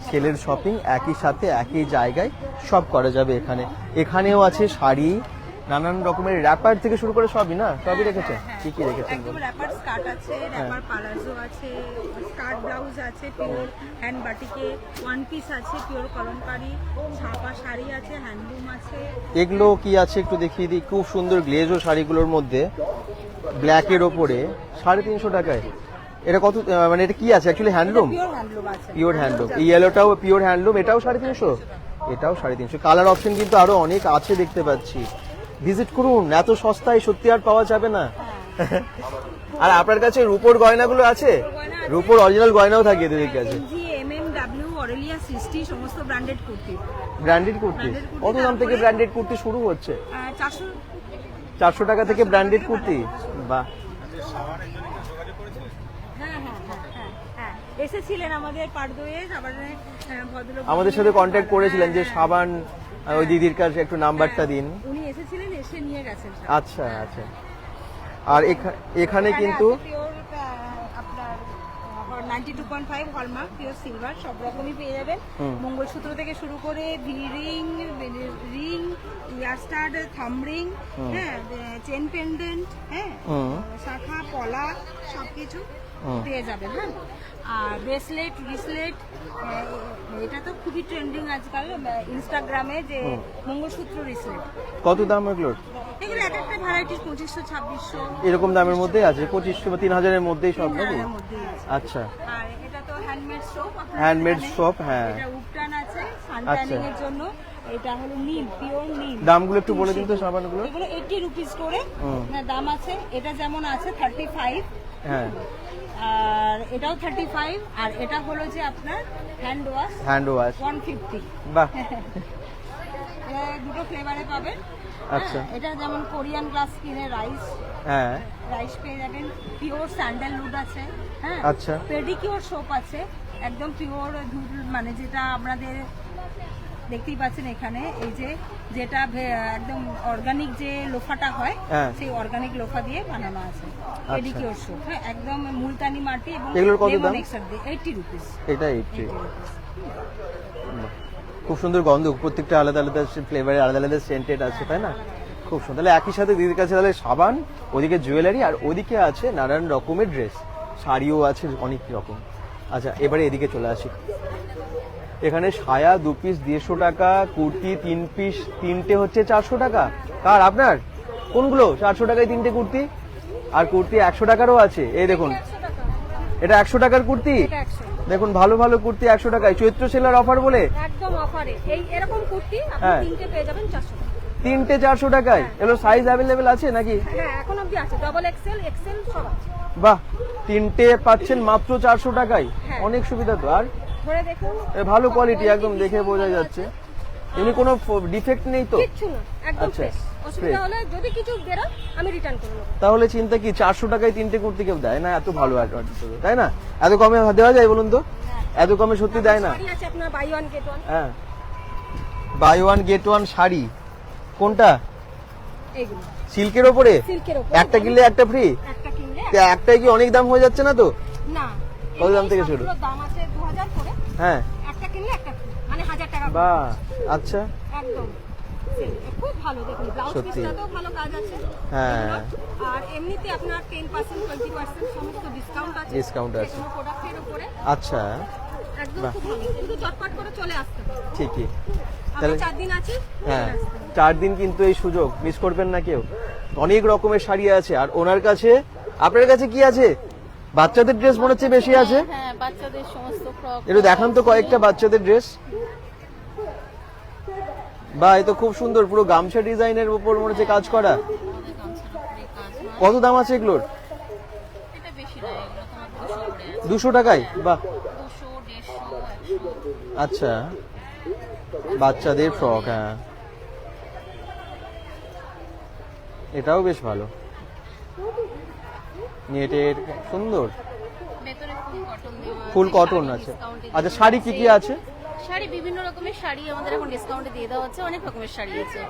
ছেলের শপিং একই সাথে একই জায়গায় সব করা যাবে এখানে। এখানেও আছে শাড়ি, নানান রকমের র্যাপার থেকে শুরু করে সবই, না সবই রেখেছেন? কি কি রেখেছেন একদম বলুন? র্যাপার স্কার্ট আছে, র্যাপার পালাজো আছে, স্কার্ট ব্লাউজ আছে, পিওর হ্যান্ড বাটিকে, ওয়ান পিস আছে, পিওর কলমকারি, ছাপা শাড়ি আছে, হ্যান্ডলুম আছে। এগুলো কি আছে একটু দেখিয়ে দিই। খুব সুন্দর গ্লেজও শাড়িগুলোর মধ্যে ব্ল্যাকের ওপরে 350 টাকায়। এটা কত মানে এটা কি আছে অ্যাকচুয়ালি? হ্যান্ডলুম, পিওর হ্যান্ডলুম আছে। Pure handloom. এই ইয়েলোটাও পিওর হ্যান্ডলুম, এটাও 350, এটাও 350। কালার অপশন কিন্তু আরো অনেক আছে দেখতে পাচ্ছি। ভিজিট করুন, এত সস্তায় সত্যি আর পাওয়া যাবে না। আর আপনার কাছে রূপোর গয়নাগুলো আছে? রূপোর অরিজিনাল গয়নাও থাকে এদের কাছে। MMW, অরেলিয়া, সৃষ্টি সমস্ত ব্র্যান্ডেড কুর্তি। ব্র্যান্ডেড কুর্তি কত দাম থেকে ব্র্যান্ডেড কুর্তি শুরু হচ্ছে? 400 টাকা থেকে ব্র্যান্ডেড কুর্তি। বাহ, হ্যাঁ, এসেছিলেন আমাদের পারদোয়ে ভদ্রলোক আমাদের সাথে কন্ট্যাক্ট করেছিলেন যে সাবান ওই দিদির কাছে একটু নাম্বারটা দিন। উনি এসেছিলেন, এসে নিয়ে গেছেন। আচ্ছা আচ্ছা। আর এখানে কিন্তু আপনার 92.5 হলমার্ক পিওর সিলভার সব রকমই পেয়ে যাবেন। মঙ্গলসূত্র থেকে শুরু করে রিং, ইয়ারস্টাড, থাম্ব রিং, হ্যাঁ, চেন পেন্ডেন্ট, হ্যাঁ, শাখা, পলা সবকিছু পেয়ে যাবেন। হ্যাঁ, আর ব্রেসলেট, রিসলেট, এটা তো খুবই ট্রেন্ডিং আজকাল ইনস্টাগ্রামে, যে মঙ্গলসূত্র রিসলেট। কত দাম এগুলোর? এগুলো এক একটা ভ্যারাইটিস 2500, 2600 এরকম দামের মধ্যে আছে, 2500 বা 3000-এর মধ্যেই সব নাকি? আচ্ছা। আর এটা তো হ্যান্ডমেড সোপ, হ্যান্ডমেড সোপ, হ্যাঁ। এটা উপটান আছে সানট্যানিং এর জন্য। এটা হলো নিম, পিওর নিম। দামগুলো একটু বলে দিন তো সাবানগুলো। এগুলো 80 রুপিস করে দাম আছে। এটা যেমন আছে 35, হ্যাঁ, আর এটাও 35, আর এটা হলো যে আপনার হ্যান্ড ওয়াশ 150। বাহ, এটা দুটো ফ্লেভারে পাবেন। আচ্ছা। এটা যেমন কোরিয়ান গ্লাস স্কিনের হ্যাঁ, রাইস পেয়ে যাবেন। পিওর স্যান্ডেলউড আছে, হ্যাঁ। আচ্ছা। পেডিকিওর সোপ আছে, একদম পিওর দুধ, মানে যেটা আমাদের দেখতেই পাচ্ছেন এখানে, এই যে যেটা একদম অর্গানিক যে লোফাটা হয়, সেই অর্গানিক লোফা দিয়ে বানানো আছে পেডিকিওর সোপ। হ্যাঁ, একদম মুলতানি মাটি এবং এগুলোর কত দাম? 80 রুপিস। এটা 80। খুব সুন্দর গন্ধ, প্রত্যেকটা আলাদা আলাদা ফ্লেভারে আলাদা আলাদা সেন্টেড আছে, তাই না? খুব সুন্দর। তাহলে একই সাথে দিদির কাছে তাহলে সাবান, ওদিকে জুয়েলারি, আর ওদিকে আছে নানান রকমের ড্রেস, শাড়িও আছে অনেক রকম। আচ্ছা, এবারে এদিকে চলে আসি। এখানে সায়া 2 পিস 150 টাকা, কুর্তি 3 পিস 3টে হচ্ছে 400 টাকা। কার? আপনার? কোনগুলো? 400 টাকায় 3টে কুর্তি, আর কুর্তি 100 টাকারও আছে। এই দেখুন, এটা 100 টাকার কুর্তি। দেখুন, ভালো ভালো কুর্তি 100 টাকায়, চৈত্র সেলার অফার বলে একদম অফারে এই এরকম কুর্তি আপনি হ্যাঁ, 3টে পেয়ে যাবেন 400 টাকা। 3টে 400 টাকায়। এগুলো সাইজ অ্যাভেলেবেল আছে নাকি? হ্যাঁ, এখন অবধি আছে, ডাবল এক্সেল, এক্সেল সব আছে। বাহ, 3টে পাচ্ছেন মাত্র 400 টাকায়। হ্যাঁ। অনেক সুবিধা তো। আর ধরে দেখুন, ভালো কোয়ালিটি, একদম দেখে বোঝা যাচ্ছে। এমনি কোনো ডিফেক্ট নেই তো? কিচ্ছু না, একদম আচ্ছা, ফ্রেশ। অসুবিধা হলে যদি কিছু বেরো আমি রিটার্ন করে নেব। তাহলে চিন্তা কি, 400 টাকায় 3টে কুর্তি কেউ দেয় না? এত ভালো তাই না? এত কমে দেওয়া যায় বলুন তো? এত কমে সত্যি দেয় না। শাড়ি আছে আপনার বাই ওয়ান গেট ওয়ান। হ্যাঁ, buy one get one sari. কোনটা? এইগুলো সিল্কের ওপরে? সিল্কের উপর একটা কিনলে একটা ফ্রি? একটা কিনলে একটাই কি অনেক দাম হয়ে যাচ্ছে না তো? না, কত দাম থেকে শুরু? সবগুলোর দাম আছে 2000 করে। হ্যাঁ, একটা কিনলে একটা ফ্রি, মানে 1000 টাকা করে। বাহ, আচ্ছা। একদম খুব ভালো। দেখুন, ব্লাউজ সত্যি। পিসটাতেও ভালো কাজ আছে। হ্যাঁ। এগুলো। আর এমনিতে আপনার 10%, 20% সমস্ত ডিসকাউন্ট আছে। ডিসকাউন্ট আছে। কোনো প্রোডাক্টের উপরে আচ্ছা, একদম খুব ভালো। কিন্তু চটপট করে চলে আসতে হবে। ঠিকই। আমরা তাহলে 4 দিন আছি। হ্যাঁ, 4 দিন কিন্তু এই সুযোগ মিস করবেন না কেউ। অনেক রকমের শাড়ি আছে। আর ওনার কাছে, আপনার কাছে কি আছে? বাচ্চাদের ড্রেস মনে হচ্ছে বেশি আছে। হ্যাঁ, বাচ্চাদের সমস্ত ফ্রক। একটু দেখান তো কয়েকটা বাচ্চাদের ড্রেস। বা এই তো খুব সুন্দর, পুরো গামছা ডিজাইনের উপর মনে হচ্ছে কাজ করা। কত দাম আছে এগুলোর? এটা বেশি না, এগুলো তোমার 200 করে আছে। 200 টাকায়? বাহ, 200, 150, 100। আচ্ছা। বাচ্চাদের ফ্রক, হ্যাঁ, এটাও বেশ ভালো, নেটের, সুন্দর ভেতরে ফুল কটন দেওয়া। ফুল কটন আছে। আচ্ছা, শাড়ি কি কি আছে? শাড়ি বিভিন্ন রকমের শাড়ি আমাদের এখন ডিসকাউন্টে দিয়ে দেওয়া হচ্ছে, অনেক রকমের শাড়ি আছে।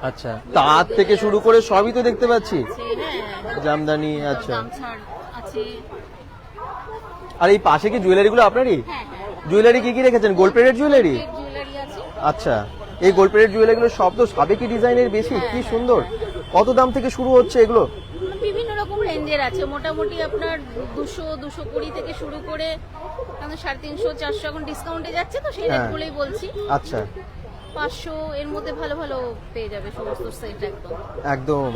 আচ্ছা, তাঁত থেকে শুরু করে সবই তো দেখতে পাচ্ছি। হ্যাঁ, জামদানি, আচ্ছা। গামছার আছে। আর এই পাশে কি জুয়েলারি গুলো আপনারই? হ্যাঁ, হ্যাঁ, জুয়েলারি কি কি রেখেছেন? Gold plated jewellery? জুয়েলারি আছে। আচ্ছা, এই গোল্ড প্লেটেড জুয়েলারি গুলো সব তো সাবেকি ডিজাইনের বেশি, কি সুন্দর। কত দাম থেকে শুরু হচ্ছে এগুলো? বিভিন্ন রকম রেঞ্জের আছে, মোটামুটি আপনার 200, 220 থেকে শুরু করে 350, 400 এখন ডিসকাউন্টে যাচ্ছে তো সেই রেটগুলোই বলছি। আচ্ছা, 500 এর মধ্যে ভালো ভালো পেয়ে যাবে সমস্ত সেট একদম। একদম।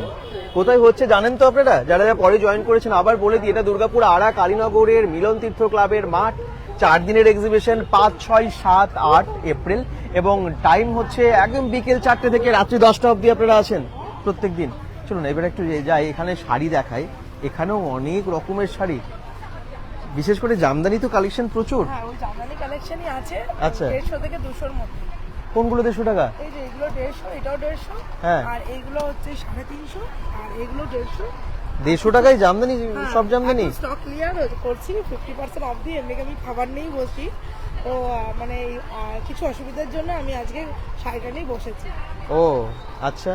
কোথায় হচ্ছে জানেন তো আপনারা? যারা যারা পরে জয়েন করেছেন আবার বলে দিই, এটা দুর্গাপুর আড়া কালীনগরের মিলন তীর্থ ক্লাবের মাঠ। 4 দিনের এক্সিবিশন, 5, 6, 7, 8 এপ্রিল, এবং টাইম হচ্ছে একদম বিকেল 4টে থেকে রাত্রি 10টা অবধি আপনারা আছেন। প্রত্যেকদিন। চলুন এবার একটু যাই, এখানে শাড়ি দেখাই। এখানেও অনেক রকমের শাড়ি, বিশেষ করে জামদানি তো কালেকশন প্রচুর। হ্যাঁ, ওই জামদানি কালেকশনই আছে। আচ্ছা। 150 থেকে 200 মধ্যে। কোনগুলো 150 টাকা? এই যে এগুলো 150, এটাও 150। হ্যাঁ। আর এইগুলো হচ্ছে 350, আর এগুলো 150। 150 টাকায় জামদানি, সব জামদানি? স্টক ক্লিয়ার করছি 50% অফ দিয়ে। এমনি আমি খাবার নিয়েই বসি, তো মানে কিছু অসুবিধার জন্য আমি আজকে শাড়িটা নিয়ে বসেছি। ও আচ্ছা,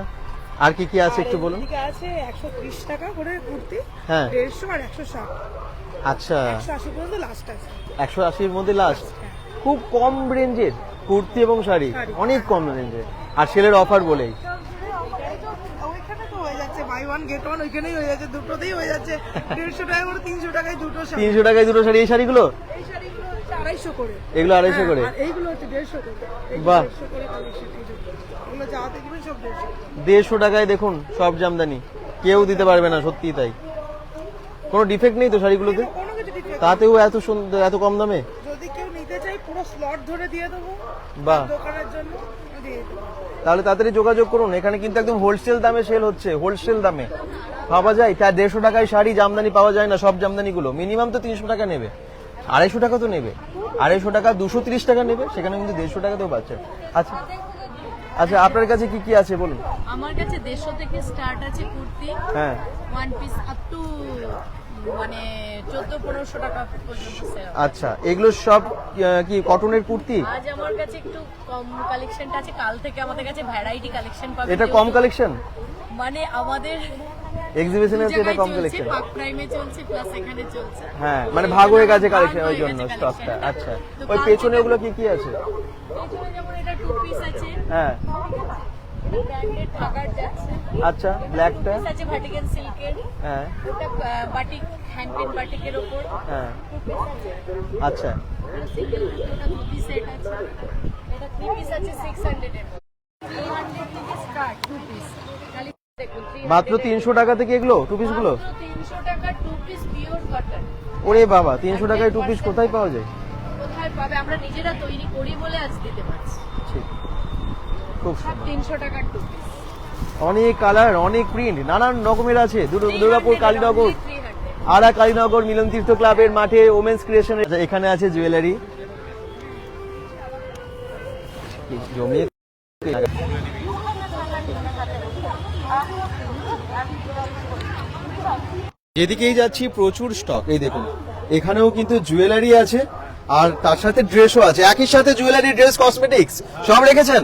আর কি কি আছে একটু বলুন। এদিকে আছে 130 টাকা করে কুর্তি, হ্যাঁ। 150 আর 160। আচ্ছা, 180 পর্যন্ত লাস্ট আছে। 180-এর মধ্যে লাস্ট। খুব কম রেঞ্জের কুর্তি এবং শাড়ি, অনেক কম রেঞ্জের, আর সেলের অফার বলেই। ওইখানে তো হয়ে যাচ্ছে বাই ওয়ান গেট ওয়ান, ওইখানেই হয়ে যাচ্ছে, দুটোতেই হয়ে যাচ্ছে 150 টাকা করে, 300 টাকায় দুটো শাড়ি। 300 টাকায় দুটো শাড়ি। এই শাড়িগুলো? এই শাড়িগুলো হচ্ছে 250 করে। এগুলো 250 করে? আর এইগুলো হচ্ছে 150 করে। বাহ। 150 করে কালেকশন। এগুলো যা দেখবেন সব 150। 150 টাকায় দেখুন সব জামদানি, কেউ দিতে পারবে না, সত্যি তাই। কোনো ডিফেক্ট নেই তো শাড়িগুলোতে? কোনো কিছু defect তাতেও এত সুন্দর, এত কম দামে? যদি কেউ নিতে চাই পুরো স্লট ধরে দিয়ে দেবো বাহ। দোকানের জন্য, দিয়ে দেবো। তাহলে তাড়াতাড়ি যোগাযোগ করুন, এখানে কিন্তু একদম হোলসেল দামে সেল হচ্ছে, হোলসেল দামে ভাবা যায়। তার 150 টাকায় শাড়ি জামদানি পাওয়া যায় না, সব জামদানিগুলো মিনিমাম তো 300 টাকা নেবে, 250 টাকা তো নেবে, 250 টাকা 230 টাকা নেবে, সেখানে কিন্তু 150 টাকাতেও পাচ্ছে। আচ্ছা আচ্ছা, আপনার কাছে কি কি আছে বলুন। আমার কাছে 150 থেকে স্টার্ট আছে কুর্তি, হ্যাঁ। ওয়ান পিস আপ টু মানে 1400-1500 টাকা পর্যন্ত সেল। আচ্ছা, এগুলো সব কি কটনের কুর্তি? আজ আমার কাছে একটু কম কালেকশনটা আছে, কাল থেকে আমাদের কাছে ভ্যারাইটি কালেকশন পাবে। এটা কম কালেকশন? মানে আমাদের এক্সিবিশনে হচ্ছে এটা কম কালেকশন? পাক প্রাইমে চলছে, প্লাস এখানে চলছে। হ্যাঁ, মানে ভাগ হয়ে গেছে কালেকশন, ভাগ ওই হয়ে জন্য গেছে স্টকটা। collection-টা। আচ্ছা, তো ওই কাল পেছনে থেকে- ওগুলো কি কি আছে? পেছনে যেমন এটা 2 পিস আছে, হ্যাঁ। ব্র্যান্ডেড ঠাকার যাচ্ছে। আচ্ছা, ব্ল্যাকটা? পিস আছে ভার্টিকান সিল্কের, হ্যাঁ ওটা বাটিক, হ্যান্ড পেন বাটিকের উপর। হ্যাঁ। 2 পিস আছে। আচ্ছা, সিঙ্গেল ওটা 2 পিস সেট আছে। এটা 3 পিস আছে 600 এর। 300 থেকে স্টার্ট 2 পিস। খালি দেখুন 300 মাত্র 300 টাকা থেকে এগুলো 2 পিস গুলো? মাত্র 300 টাকা 2 পিস পিওর কটন। ওরে বাবা, 300 টাকায় 2 পিস কোথায় পাওয়া যায়? কোথায় পাবে? আমরা নিজেরা তৈরি করি বলে আজ দিতে পারছি। ঠিক, খুব সব সুন্দর। 300 টাকার 2 পিস। অনেক কালার, অনেক প্রিন্ট, নানান রকমের আছে। দুর্গাপুর, 300 কালীনগর, only 300 আরা কালীনগর মিলন তীর্থ ক্লাবের মাঠে ওমেন্স ক্রিয়েশন। এখানে আছে জুয়েলারি, জমিয়ে। যেদিকেই যাচ্ছি প্রচুর স্টক। এই দেখুন, এখানেও কিন্তু জুয়েলারি আছে, আর তার সাথে ড্রেসও আছে। একই সাথে জুয়েলারি, ড্রেস, কসমেটিক্স সব রেখেছেন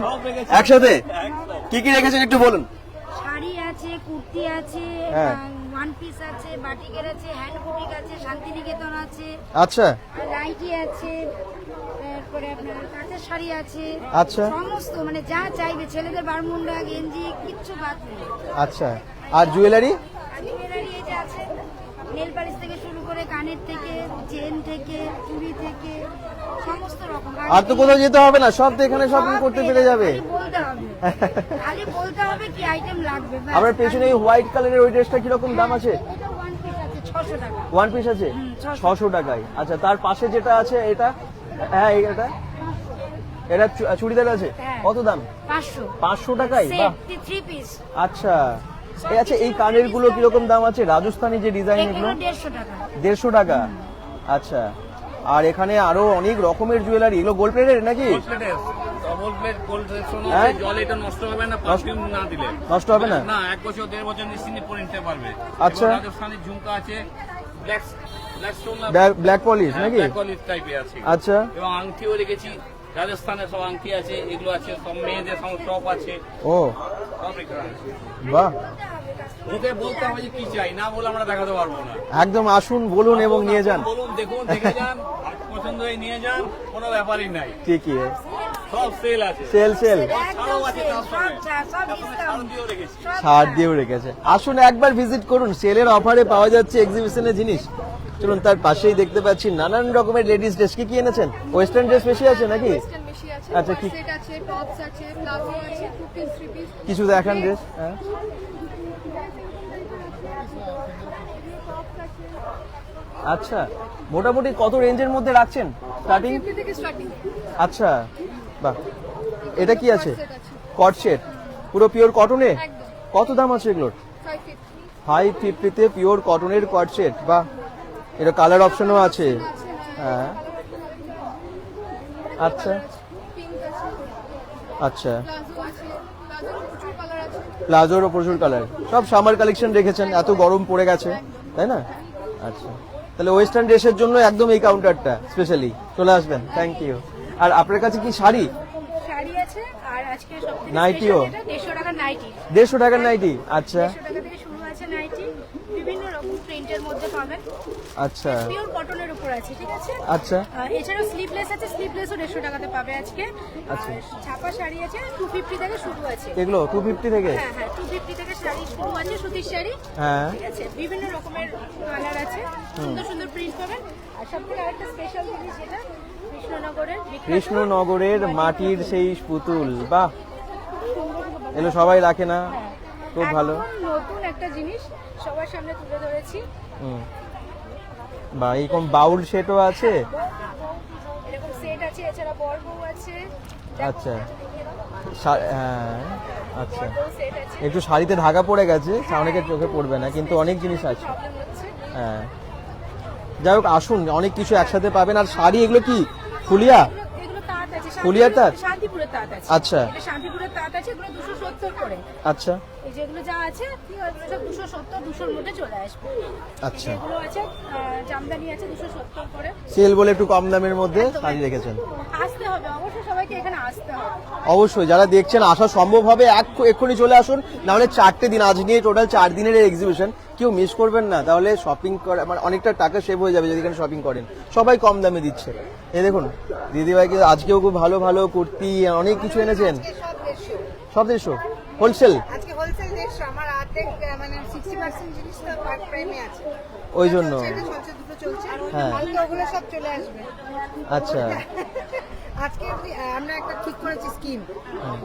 একসাথে? কি কি রেখেছেন একটু বলুন। শাড়ি আছে, কুর্তি আছে, হ্যাঁ। ওয়ান পিস আছে, বাটিকের আছে, হ্যান্ড বুটিক আছে, শান্তিনিকেতন আছে, আচ্ছা নাইটি আছে, তারপরে আপনার কাঁচের শাড়ি আছে, আচ্ছা সমস্ত মানে যা চাইবে, ছেলেদের বারমুন্ডা, গেঞ্জি, কিচ্ছু বাদ নেই। আচ্ছা, আর জুয়েলারি? আর জুয়েলারি এই যে আছে, নেল পালিশ থেকে শুরু করে কানের থেকে, চেন থেকে, চুড়ি থেকে, সমস্ত রকম। আর তো কোথাও যেতে হবে না, সব তো এখানে শপিং করতে পেরে যাবে। খালি বলতে হবে, খালি বলতে হবে কি আইটেম লাগবে, ব্যাস। আমার পেছনে এই হোয়াইট কালারের ওই ড্রেসটা কিরকম দাম আছে? এটা ওয়ান পিস আছে 600 টাকা। ওয়ান পিস আছে 600 টাকায়। আচ্ছা, তার পাশে যেটা আছে এটা? হ্যাঁ, এটা এটা চুড়িদার আছে, হ্যাঁ। কত দাম? 500 500 টাকায়? বাহ, সেট 3 পিস। আচ্ছা। আচ্ছা, এই কানের গুলো কিরকম দাম আছে? রাজস্থানি যে ডিজাইন, এগুলো এগুলো 150 টাকা। 150 টাকা। আচ্ছা, আর এখানে আরো অনেক রকমের জুয়েলারি। এগুলো গোল্ড প্লেটের নাকি? ডবল প্লেট কোল্ড ড্রেকশন হ্যাঁ? আছে, জল এটা নষ্ট হবে না, পারফিউম না দিলে নষ্ট হবে না? না, 1 বছর 1.5 বছর নিশ্চিন্তে পরে নিতে পারবে। আচ্ছা। এবং রাজস্থানের ঝুমকা আছে, ব্ল্যাক স্টোন ব্ল্যাক পলিশ নাকি? ব্ল্যাক পলিশ টাইপের আছে। আচ্ছা, এবং আংটিও রেখেছি, রাজস্থানের সব আংটি আছে, এগুলো আছে, সব মেয়েদের সব টপ আছে, ও সব রেখে আছে। বাহ, ওকে বলতে হবে যে কি চাই, না বলে আমরা দেখাতে পারবো না। একদম আসুন, বলুন এবং নিয়ে যান। বলুন, দেখুন, দেখে যান, পছন্দ হয়ে নিয়ে যান, কোনো ব্যাপারই নাই। ঠিকই, সব সেল আছে, সেল সেল, ছাড়ও আছে, সব ছাড় ডিসকাউন্ট। দিয়েও রেখেছি। ছাড় দিয়েও রেখেছে। আসুন একবার ভিজিট করুন, সেলের অফারে পাওয়া যাচ্ছে এক্সিবিশনের জিনিস। চলুন, তার পাশেই দেখতে পাচ্ছি নানান রকমের লেডিস ড্রেস। কি কি এনেছেন? ওয়েস্টার্ন ড্রেস বেশি আছে নাকি? আচ্ছা, কি সেট আছে, টপস আছে, প্লাজো আছে, 2 পিস 3 পিস। কিছু দেখান ড্রেস। হ্যাঁ, আচ্ছা, মোটামুটি কত রেঞ্জের মধ্যে রাখছেন স্টার্টিং? 50 থেকে স্টার্টিং। আচ্ছা, বাহ, এটা কি আছে? কট সেট, পুরো পিওর কটনে? কত দাম আছে এগুলোর? 550-তে পিওর কটনের কোয়ার্ড সেট। বাহ, এটা কালার অপশনও আছে। হ্যাঁ, আচ্ছা আচ্ছা, প্লাজোরও প্রচুর কালার, সব সামার কালেকশন রেখেছেন, এত গরম পড়ে গেছে তাই না? আচ্ছা, তাহলে ওয়েস্টার্ন ড্রেসের জন্য একদম এই কাউন্টারটা স্পেশালি চলে আসবেন। Thank you. আর আপনার কাছে কি শাড়ি? শাড়ি আছে, আর আজকে সবথেকে নাইটিও? স্পেশাল এটা 150 টাকার নাইটি। 150 টাকার নাইটি? আচ্ছা 150 টাকা থেকে শুরু আছে নাইটি, বিভিন্ন রকম প্রিন্টের মধ্যে পাবেন, আচ্ছা পিওর কটনের উপর আছে, ঠিক আছে? আচ্ছা এছাড়াও স্লিভলেস আছে, স্লিভলেসও 150 টাকাতে পাবে আজকে। আচ্ছা। আর ছাপা শাড়ি আছে 250 থেকে শুরু আছে। এগুলো 250 থেকে? হ্যাঁ হ্যাঁ, 250 থেকে শাড়ি শুরু আছে, সুতির শাড়ি, হ্যাঁ ঠিক আছে? বিভিন্ন রকমের কালার আছে, সুন্দর সুন্দর প্রিন্ট পাবেন। আর সবথেকে আরেকটা স্পেশাল জিনিস যেটা কৃষ্ণনগরের বিখ্যাত কৃষ্ণনগরের মাটির সেই পুতুল, বাহ, এগুলো সবাই রাখে না, খুব ভালো। একদম নতুন একটা জিনিস সবার সামনে তুলে ধরেছি। হুম, বা এরকম বাউল সেটও আছে? এরকম সেট আছে, এছাড়া বড় আছে। আচ্ছা, হ্যাঁ আচ্ছা, সেট আছে, একটু শাড়িতে ঢাকা পড়ে গেছে, অনেকের চোখে পড়বে না, কিন্তু অনেক জিনিস আছে। প্রবলেম হচ্ছে। হ্যাঁ, যাই হোক, আসুন, অনেক কিছু একসাথে পাবেন। আর শাড়ি এগুলো কি ফুলিয়া? এগুলো তাঁত আছে, ফুলিয়ার তাঁত? শান্তিপুরের তাঁত আছে। আচ্ছা। এটা শান্তিপুরের তাঁত আছে, এগুলো 270 করে। আচ্ছা এই যেগুলো যা আছে এগুলো সব 270-200 মধ্যে চলে আসবে। আচ্ছা, এগুলো আছে জামদানি আছে 270 করে। সেল বলে একটু কম দামের মধ্যে শাড়ি রেখেছেন। আসতে হবে অবশ্যই, সবাইকে এখানে আসতে হবে। অবশ্যই, যারা দেখছেন আসা সম্ভব হবে এক্ষুনি চলে আসুন, না হলে 4টে দিন, আজ নিয়ে টোটাল 4 দিনের এক্সিবিশন, কেউ মিস করবেন না, তাহলে শপিং করা মানে অনেকটা টাকা সেভ হয়ে যাবে যদি এখানে শপিং করেন। সবাই কম দামে দিচ্ছে। এই দেখুন দিদিভাইকে আজকেও খুব ভালো ভালো কুর্তি অনেক কিছু এনেছেন। সব 150 হোলসেল? আজকে হোলসেল 150, আমার অর্ধেক মানে 60% জিনিস তো পার্ট প্রাইমে আছে, ওই জন্য। এটা চলছে, দুটো চলছে, হ্যাঁ। কালকে ওগুলো সব চলে আসবে। আচ্ছা আজকে আমরা একটা ঠিক করেছি স্কিম,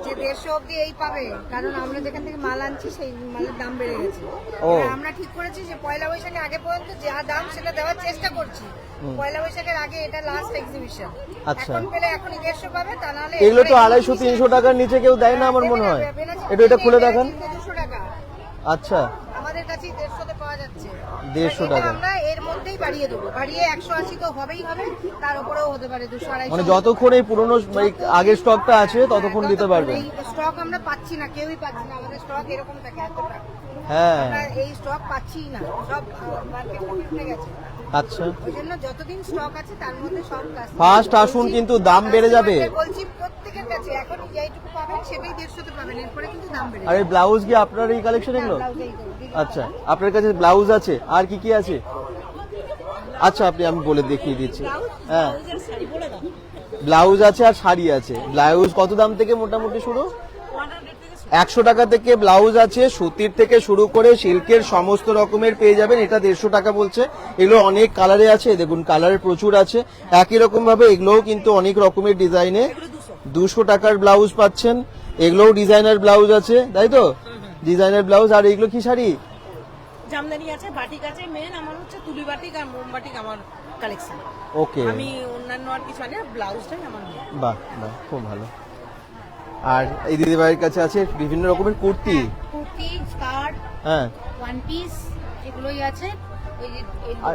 যে 150 অব্দি এই পাবে, কারণ আমরা যেখান থেকে মাল আনছি সেই মালের দাম বেড়ে গেছে। ও। এবার আমরা ঠিক করেছি যে পয়লা বৈশাখের আগে পর্যন্ত যা দাম সেটা দেওয়ার চেষ্টা করছি। পয়লা বৈশাখের আগে এটা লাস্ট এক্সিবিশন। আচ্ছা। এখন পেলে এখনই 150 পাবে, তা নাহলে এগুলো তো 250-300 টাকার নিচে কেউ দেয় না আমার মনে হয়। এটা খুলে দেখান। 200 টাকা আচ্ছা, আমাদের কাছে 150 তে পাওয়া যাচ্ছে। 150 এটা টাকা। আমরা এর মধ্যেই বাড়িয়ে দেবো, বাড়িয়ে 180 তো হবেই হবে, তার উপরেও হতে পারে 200-250। মানে যতক্ষণ এই পুরনো আগের স্টকটা আছে ততক্ষণ দিতে পারবেন। স্টক আমরা পাচ্ছি না, কেউই পাচ্ছি না, আমাদের স্টক এরকম থাকে এতটা। হ্যাঁ আমরা এই স্টক পাচ্ছি না, সব মার্কেটে উঠে গেছে। আচ্ছা, ওই জন্য যতদিন স্টক আছে তার মধ্যে সব কাজ ফার্স্ট আসুন, কিন্তু দাম বেড়ে যাবে। বলছি প্রত্যেকের কাছে এখন যেইটুকু পাবেন সেটাই 150 তে পাবেন, এরপরে কিন্তু দাম বেড়ে আর এই ব্লাউজ কি আপনার এই কালেকশন এগুলো? আচ্ছা, আপনার কাছে ব্লাউজ আছে, আর কি কি আছে? আচ্ছা, আমি বলে দেখিয়ে দিচ্ছি। হ্যাঁ, ব্লাউজ আছে আর শাড়ি আছে। ব্লাউজ কত দাম থেকে মোটামুটি শুরু? 100 টাকা থেকে ব্লাউজ আছে, সুতির থেকে শুরু করে সিল্কের সমস্ত রকমের পেয়ে যাবেন। এটা 150 টাকা বলছে। এগুলো অনেক কালারে আছে, দেখুন কালারের প্রচুর আছে। একই রকম ভাবে এগুলোও কিন্তু অনেক রকমের ডিজাইনে 200 টাকার ব্লাউজ পাচ্ছেন। এগুলোও ডিজাইনার ব্লাউজ আছে, তাই তো? Designer blouse. আর এগুলো কি শাড়ি? জামদানি আছে, বাটিক আছে, মেন আমার হচ্ছে তুলি বাটিক আর মোম বাটিক আমার কালেকশন। ওকে, আমি অন্যান্য আর কিছু আনি না, ব্লাউজটাই আমার মেন। বাহ বাহ, খুব ভালো। আর এই দিদিভাইয়ের কাছে আছে বিভিন্ন রকমের কুর্তি। কুর্তি, স্কার্ট, হ্যাঁ, ওয়ান পিস এগুলোই আছে। ওই যে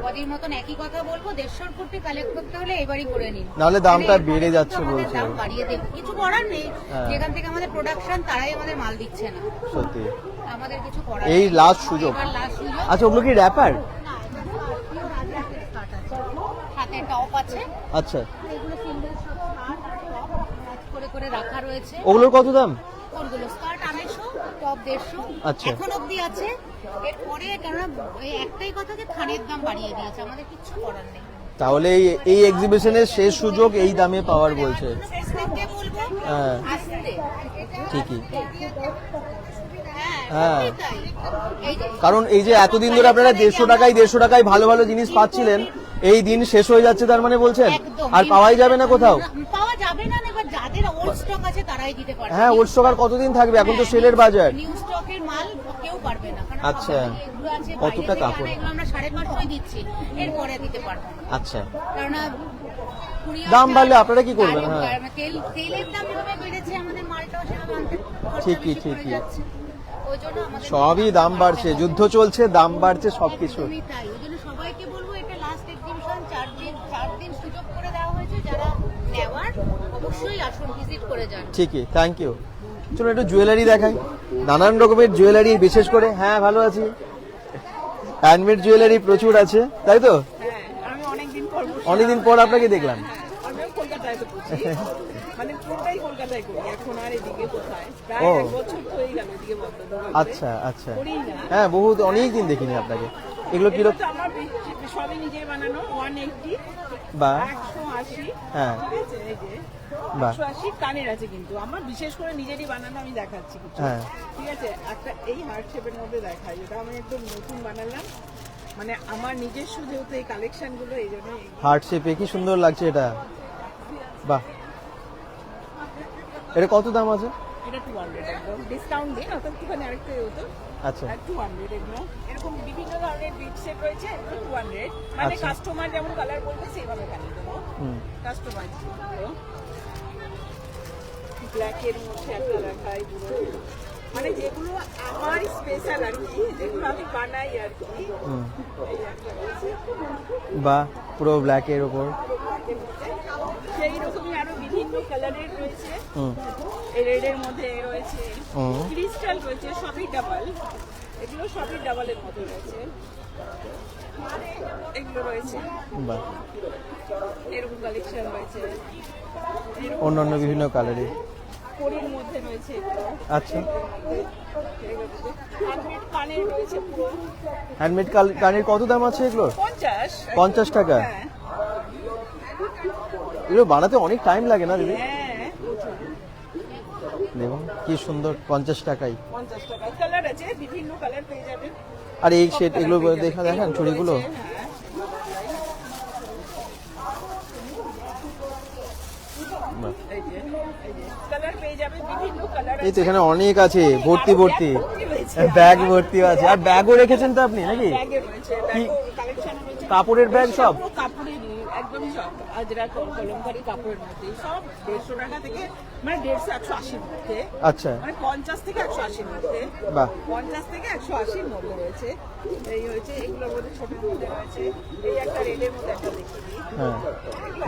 বডির মতন একই কথা বলবো, 150 কুর্তি কালেক্ট করতে হলে এবারই করে নিন, নাহলে দামটা মানে বেড়ে যাচ্ছে আমাদের বলছে। দাম বাড়িয়ে দেব, কিছু করার নেই। হ্যাঁ। যেখান থেকে আমাদের প্রোডাকশন তারাই আমাদের মাল দিচ্ছে না, সত্যি আমাদের কিছু করার এই নেই। লাস্ট সুযোগ। এবার লাস্ট সুযোগ। আচ্ছা, ওগুলো কি র্যাপার? হাতে টপ আছে, আচ্ছা, এগুলো সিঙ্গেল সব স্কার্ট ম্যাচ করে করে রাখা রয়েছে। ওগুলোর কত দাম? কোনগুলো? স্কার্ট 250, টপ 150 আচ্ছা। এখন অবধি আছে। এরপরে কেননা এই একটাই কথা যে থানের দাম বাড়িয়ে দিয়েছে, আমাদের কিছু করার নেই। তাহলে এই এক্সিবিশনের শেষ সুযোগ এই দামে পাওয়ার বলছে। শেষ থেকে বলবো হ্যাঁ, আসতে। ঠিকই। হ্যাঁ, হ্যাঁ, সত্যি তাই। এই যে কারণ এই যে এতদিন ধরে আপনারা 150 টাকায় ভালো ভালো জিনিস পাচ্ছিলেন, এই দিন শেষ হয়ে যাচ্ছে তার মানে বলছেন? একদম। আর পাওয়াই যাবে না কোথাও? পাওয়া যাবে না, এবার যাদের ওল্ড স্টক আছে তারাই দিতে পারবে। হ্যাঁ, ওর স্টক আর কতদিন থাকবে? এখন তো সেলের বাজার। নিউ স্টকের মাল কেউ পারবে না, কারণ আচ্ছা। এগুলো আছে কতটা বাইরে থেকে কাপড়? আনা, এগুলো আমরা 550 দিচ্ছি, এরপরে দিতে পারবো না, আচ্ছা, কারণ দাম বাড়লে আপনারা কি করবেন? হ্যাঁ, তেলের দাম যেভাবে বেড়েছে আমাদের মালটাও সেভাবে আনতে খরচা ঠিকই, বেশি পড়ে ঠিকই। যাচ্ছে। ওই জন্য আমাদের সবই দাম বাড়ছে, যুদ্ধ চলছে, দাম বাড়ছে সবকিছু। একদমই তাই। ওই জন্য সবাইকে বলবো এটা লাস্ট এক্সিবিশন, 4 দিন সুযোগ করে দেওয়া হয়েছে, যারা নেওয়ার অবশ্যই আসুন, ভিজিট করে যান। ঠিকই, থ্যাংক ইউ। চলো একটু জুয়েলারি দেখাই, নানান রকমের জুয়েলারি, বিশেষ করে হ্যাঁ ভালো আছি, হ্যান্ডমেড জুয়েলারি প্রচুর আছে, তাই তো? আমি অনেকদিন পর অনেকদিন পর আপনাকে দেখলাম। আমিও কলকাতায় তো মানে পুরোটাই কলকাতায় করি এখন, আর এদিকে কোথায় প্রায় ও। 1 বছর হয়ে গেল এদিকে বন্ধ। আচ্ছা আচ্ছা, করি না। হ্যাঁ বহুত অনেক দিন দেখিনি আপনাকে। এগুলো কিরকম? তো আমার সবই নিজের বানানো, 180 বা 180, হ্যাঁ ঠিক আছে? এই যে বাহ 180 কানের আছে, কিন্তু আমার বিশেষ করে নিজেরই বানানো, আমি দেখাচ্ছি কিছু, হ্যাঁ ঠিক আছে? একটা এই হার্ট শেপের মধ্যে দেখাই, এটা আমি একদম নতুন বানালাম, মানে আমার নিজস্ব যেহেতু এই কালেকশন গুলো, এই জন্য হার্ট শেপে কি সুন্দর লাগছে এটা, বাহ। এটা কত দাম আছে? এটা 200 একদম ডিসকাউন্ট দিন, অত একটুখানি আরেকটু হতো আচ্ছা আর 200 এগুলো। এরকম বিভিন্ন ধরনের বিট সেট রয়েছে, এগুলো 200, মানে আচ্ছা। কাস্টমার যেমন কালার বলবে সেইভাবে বানিয়ে দেবো। হুম কাস্টমার ব্ল্যাকের মধ্যে একটা দেখাই পুরো, মানে যেগুলো আমার স্পেশাল আর কি, যেগুলো আমি বানাই আর কি। হুম এই একটা রয়েছে, বাহ, পুরো ব্ল্যাকের ওপর। সেই রকমই আরো বিভিন্ন কালারের রয়েছে, হুম এই রেডের মধ্যে রয়েছে, হুম ক্রিস্টাল রয়েছে, সবই ডাবল, এগুলো সবই ডাবলের মধ্যে রয়েছে, এগুলো রয়েছে, বাহ, এরকম কালেকশন রয়েছে, অন্যান্য বিভিন্ন কালারের। পরির মধ্যে রয়েছে এগুলো, আচ্ছা, হ্যান্ডমেড কানের রয়েছে পুরো, হ্যান্ডমেড কানের কত দাম আছে এগুলোর? 50 50 টাকা? হ্যাঁ এগুলো বানাতে অনেক টাইম লাগে না দিদি? হ্যাঁ, দেখুন কি সুন্দর, 50 টাকাই। 50 টাকা। কালার আছে, বিভিন্ন কালার পেয়ে যাবেন। আর এই সেট এগুলো দেখান চুড়িগুলো, হ্যাঁ, বাহ। এই যে কালার পেয়ে যাবেন, বিভিন্ন কালার এই তো এখানে অনেক আছে, ভর্তি ভর্তি, রয়েছে, ব্যাগ ভর্তি আছে। আর ব্যাগও রেখেছেন তো আপনি নাকি? ব্যাগে রয়েছে, কি? কালেকশন রয়েছে, কাপড়ের ব্যাগ সব? পুরো কাপড়ের, একদমই সব আজরা কলমকারী কাপড়ের মধ্যে, সব 150 টাকা থেকে, মানে 150 180 এর মধ্যে, আচ্ছা, মানে 50 থেকে 180 এর মধ্যে, বাহ 50 থেকে 180 এর মধ্যে রয়েছে। এই হয়েছে, এগুলোর মধ্যে ছোটের মধ্যে রয়েছে, এই একটা রেডের মধ্যে একটা দেখিয়ে দিই। হ্যাঁ,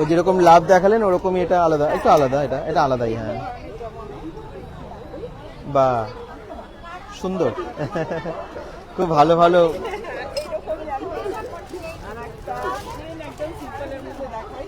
ওই যেরকম লাভ দেখালেন ওরকমই এটা আলাদা, একটু আলাদা, এটা আলাদাই। হ্যাঁ, বাহ সুন্দর, খুব ভালো ভালো। এইরকমই আর কি। আর একটা plain একদম সিম্পলের মধ্যে দেখাই,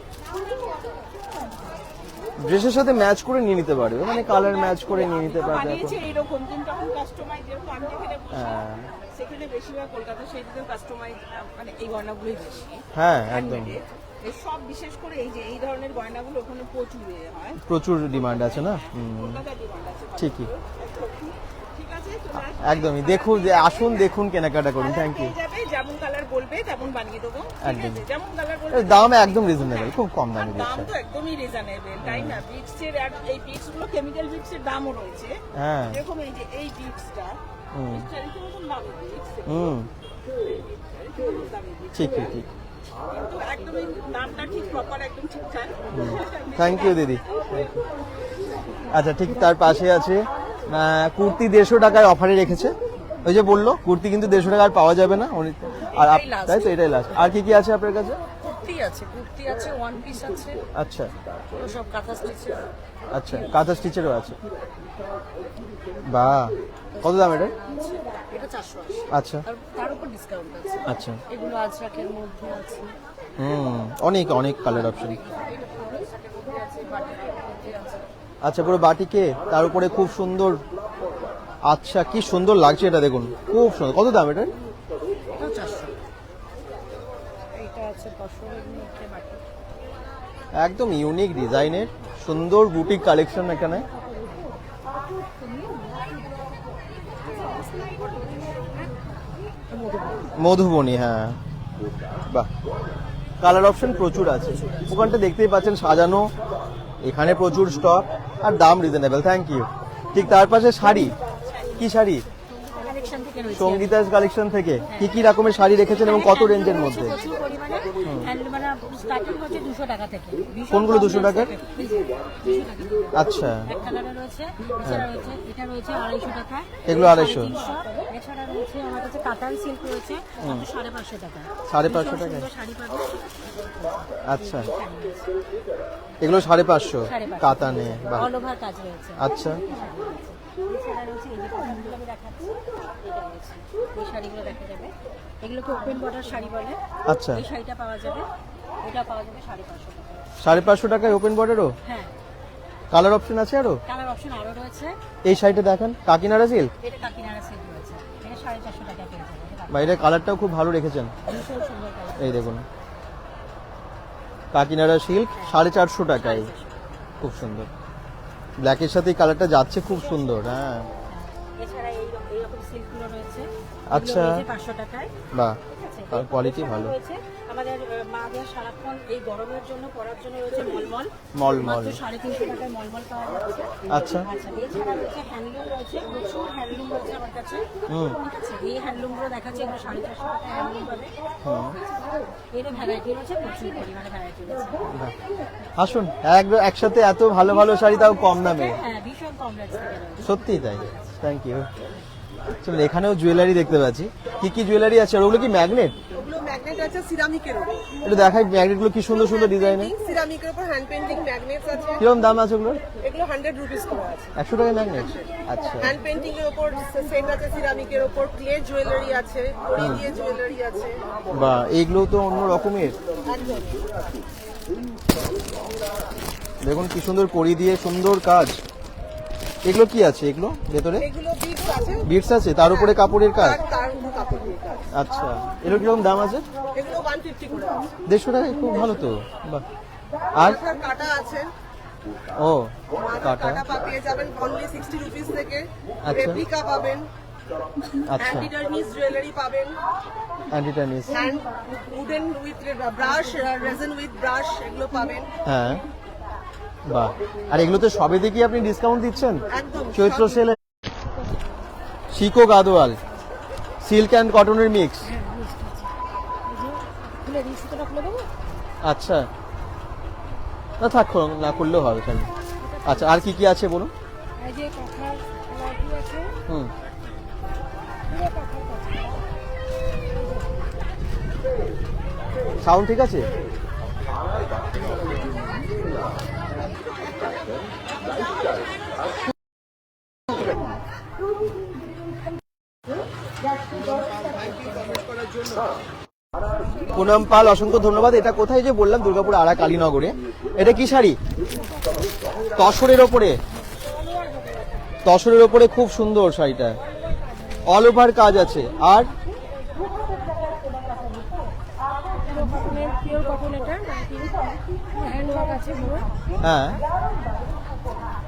ড্রেসের সাথে ম্যাচ করে নিয়ে নিতে পারবে, মানে কালার ম্যাচ করে নিয়ে নিতে পারবে এখন। বানিয়েছে এইরকম, কিন্তু এখন কাস্টমাইজ, যেরকম আমি যেখানে বসি হ্যাঁ সেখানে বেশিরভাগ কলকাতা সেইদিকে কাস্টমাইজ, মানে এই গয়নাগুলোই বেশি হ্যাঁ একদম, handmade। এই সব বিশেষ করে এই যে এই ধরনের গয়নাগুলো ওখানে প্রচুর ইয়ে হয়, প্রচুর ডিমান্ড আছে না। কলকাতা ডিমান্ড আছে। ঠিকই, ঠিক আছে, চলে আসুন। একদমই। দেখুন, আসুন দেখুন, কেনাকাটা করুন। Thank you. পেয়ে যাবে, যেমন কালার বলবে তেমন বানিয়ে দেবো, ঠিক একদম। আছে? যেমন কালার বলবে দাম একদম রিজনেবল, খুব কম দামে দাম দিচ্ছে। তো একদমই রিজনেবল, তাই না? বিটসের, আর এই বিটস গুলো কেমিক্যাল বিটসের দামও রয়েছে, হ্যাঁ যেরকম এই যে এই বিটসটা, হুম বিটসটা এরকম দামি বিটস, হুম, দামি বিটস, ঠিক ঠিক ঠিক। কিন্তু একদমই দামটা ঠিক প্রপার, একদম ঠিকঠাক। থ্যাংক ইউ দিদি। আচ্ছা, ঠিক তার পাশে আছে কুর্তি 150 টাকায় অফারে রেখেছে। ওই যে বললো কুর্তি কিন্তু 150 টাকা আর পাওয়া যাবে না। আর তাই তো, এটাই লাস্ট। আর কি কি আছে আপনার কাছে? কুর্তি আছে, ওয়ান পিস আছে, আচ্ছা সব কাঁথা স্টিচের। আচ্ছা, কাঁথা স্টিচেরও আছে। বাহ, কত দাম এটা? এটা 480, আচ্ছা আর তার উপর ডিসকাউন্ট আছে। আচ্ছা, এগুলো আজরাকের মধ্যে আছে, অনেক অনেক কালার অপশন। এটা পুরো সেটের মধ্যে আছে, বাটিকের মধ্যে আছে। আচ্ছা, পুরো বাটিকে, তার উপরে খুব সুন্দর। আচ্ছা, কি সুন্দর লাগছে এটা, দেখুন খুব সুন্দর। কত দাম এটা? এটা 400, এইটা আছে 500 এর মধ্যে বাটিক। একদম ইউনিক ডিজাইনের সুন্দর বুটিক কালেকশন এখানে। মধুবনী, হ্যাঁ বাহ, কালার অপশন প্রচুর আছে। ওখানটা দেখতেই পাচ্ছেন সাজানো, এখানে প্রচুর স্টক, আর দাম রিজনেবল। Thank you. ঠিক তার পাশে শাড়ি, কি শাড়ি? কালেকশন থেকে রয়েছে। সঙ্গীতাস কালেকশন থেকে কি কি রকমের শাড়ি রেখেছেন এবং কত রেঞ্জের মধ্যে? প্রচুর পরিমাণে মানে স্টার্টিং হচ্ছে 200 টাকা থেকে। কোনগুলো 200 টাকার? 200 টাকা। আচ্ছা, এক কালারে রয়েছে, এছাড়া রয়েছে এটা রয়েছে 250 টাকা, এগুলো 250। 350। এছাড়া রয়েছে আমার কাছে কাতান সিল্ক রয়েছে 550 টাকা। 550 টাকায়? সুন্দর শাড়ি পাবেন। আচ্ছা, এগুলো 550 550 কাতানে। বাহ, অল ওভার কাজ রয়েছে। আচ্ছা, এছাড়া রয়েছে এই যে শাড়িগুলো আমি দেখাচ্ছি, এটা রয়েছে। এই শাড়িগুলো দেখা যাবে, এগুলোকে ওপেন বর্ডার শাড়ি বলে। আচ্ছা, এই শাড়িটা পাওয়া যাবে, এটা পাওয়া যাবে 550 টাকা। 550 টাকায় ওপেন বর্ডারও? হ্যাঁ, কালার অপশন আছে আরো? কালার অপশন আরো রয়েছে। এই শাড়িটা দেখেন, কাকিনাড়া সিল্ক। এটা কাকিনাড়া সিল্ক রয়েছে, এটা 450 টাকা পেয়ে যাবে। বাইরের কালারটাও খুব ভালো রেখেছেন, ভীষণ সুন্দর কালার। এই দেখুন কাকিনাড়া সিল্ক 450 টাকায়, খুব সুন্দর। ব্ল্যাকের সাথে এই কালারটা যাচ্ছে, খুব সুন্দর। হ্যাঁ, এছাড়া এইরকম সিল্কগুলো রয়েছে, আচ্ছা। এগুলো রয়েছে 500 টাকায়। বাহ, ঠিক আছে, আর কোয়ালিটি এছাড়া ভালো। রয়েছে আমাদের মাদের সারাক্ষণ এই গরমের জন্য পরার জন্য রয়েছে মলমল। মলমল। মাত্র 350 টাকায় মলমল পাওয়া যাচ্ছে। আচ্ছা, আচ্ছা, এছাড়া রয়েছে হ্যান্ডলুম রয়েছে, প্রচুর হ্যান্ডলুম রয়েছে আমার কাছে। ঠিক আছে, এই হ্যান্ডলুমগুলো দেখাচ্ছে, এগুলো 450 টাকায় হ্যান্ডলুম পাবে। এর ভ্যারাইটি রয়েছে, প্রচুর পরিমাণে ভ্যারাইটি রয়েছে। আসুন একসাথে এত ভালো ভালো শাড়ি, তাও কম দামে। হ্যাঁ, ভীষণ কম রেট থেকে রয়েছে। সত্যিই তাই, থ্যাংক ইউ। চলুন, এখানেও জুয়েলারি দেখতে পাচ্ছি। কি কি জুয়েলারি আছে? আর ওগুলো কি ম্যাগনেট? ওগুলো ম্যাগনেট আছে সিরামিকের উপর। একটু দেখাই ম্যাগনেটগুলো কি সুন্দর সুন্দর ডিজাইনের। সিরামিকের উপর হ্যান্ড পেইন্টিং ম্যাগনেটস আছে। কিরকম দাম আছে ওগুলো? এগুলো 100 রুপিস করে আছে। 100 টাকা ম্যাগনেট? আচ্ছা, হ্যান্ড পেইন্টিং এর উপর সেট আছে, সিরামিকের উপর ক্লে জুয়েলারি আছে, কড়ি দিয়ে জুয়েলারি আছে। বাহ, এইগুলো তো অন্য রকমের। একদম দেখুন কি সুন্দর কড়ি দিয়ে সুন্দর কাজ। এগুলো কি আছে এগুলো ভেতরে? এগুলো বিটস আছে, বিটস আছে, তার উপরে কাপড়ের কাজ। তার উপর কাপড় দিয়ে কাজ। আচ্ছা, এগুলো কিরকম দাম আছে? এগুলো 150 করে আছে। 150 টাকায়? খুব ভালো তো। বাহ, আর মাথার কাটা আছে, ও মাথার কাটা। কাটা পেয়ে যাবেন অনলি 60 রুপিস থেকে। আচ্ছা। রেপ্লিকা পাবেন, আচ্ছা, অ্যান্টি টার্নিস জুয়েলারি পাবেন, অ্যান্টিটানিস। Hand wooden with brush, Rezon with brush, এগুলো পাবেন। হ্যাঁ, বাহ, আর এগুলো তো সবে দেখি আপনি ডিসকাউন্ট দিচ্ছেন একদম চৈত্র সেলে। শিকো গাদোয়াল সিল্ক অ্যান্ড কটনের মিক্স। খুলে দিই, সুতোটা খুলে দেবো? আচ্ছা, না থাক, না করলেও হবে কেন। আচ্ছা, আর কি কি আছে বলুন? এই যে কাঁথার লাঠি আছে, হুম, পুরো কাঁথার কাজ। সাউন্ড ঠিক আছে? পুনম পাল, অসংখ্য ধন্যবাদ। এটা কোথায় যে বললাম? দুর্গাপুর আড়া কালীনগরে। এটা কি শাড়ি? তসরের ওপরে? তসরের ওপরে খুব সুন্দর শাড়িটা, অল ওভার কাজ আছে। আর পিওর কটন, এটা হ্যান্ড ওয়ার্ক আছে পুরো। হ্যাঁ,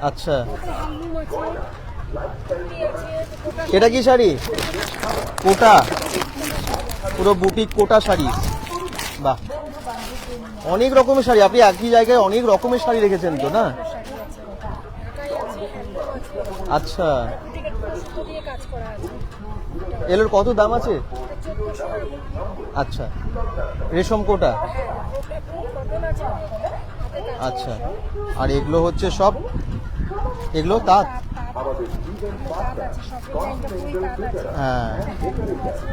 আচ্ছা, হ্যান্ডলুম আছে, কুর্তি আছে, এটা কি শাড়ি? কোটা, পুরো বুটিক কোটা শাড়ি। বাহ, অনেক রকমের শাড়ি। আপনি একই জায়গায় অনেক রকমের শাড়ি রেখেছেন তো, না? আচ্ছা, সুতো দিয়ে কাজ করা আছে। এগুলোর কত দাম আছে? আচ্ছা, রেশম কোটা। কটন আছে, আচ্ছা, আর এগুলো হচ্ছে সব, এগুলো তাঁত। তাঁত আছে, সব ডিজাইনটা পুরোই তাঁত আছে। হ্যাঁ,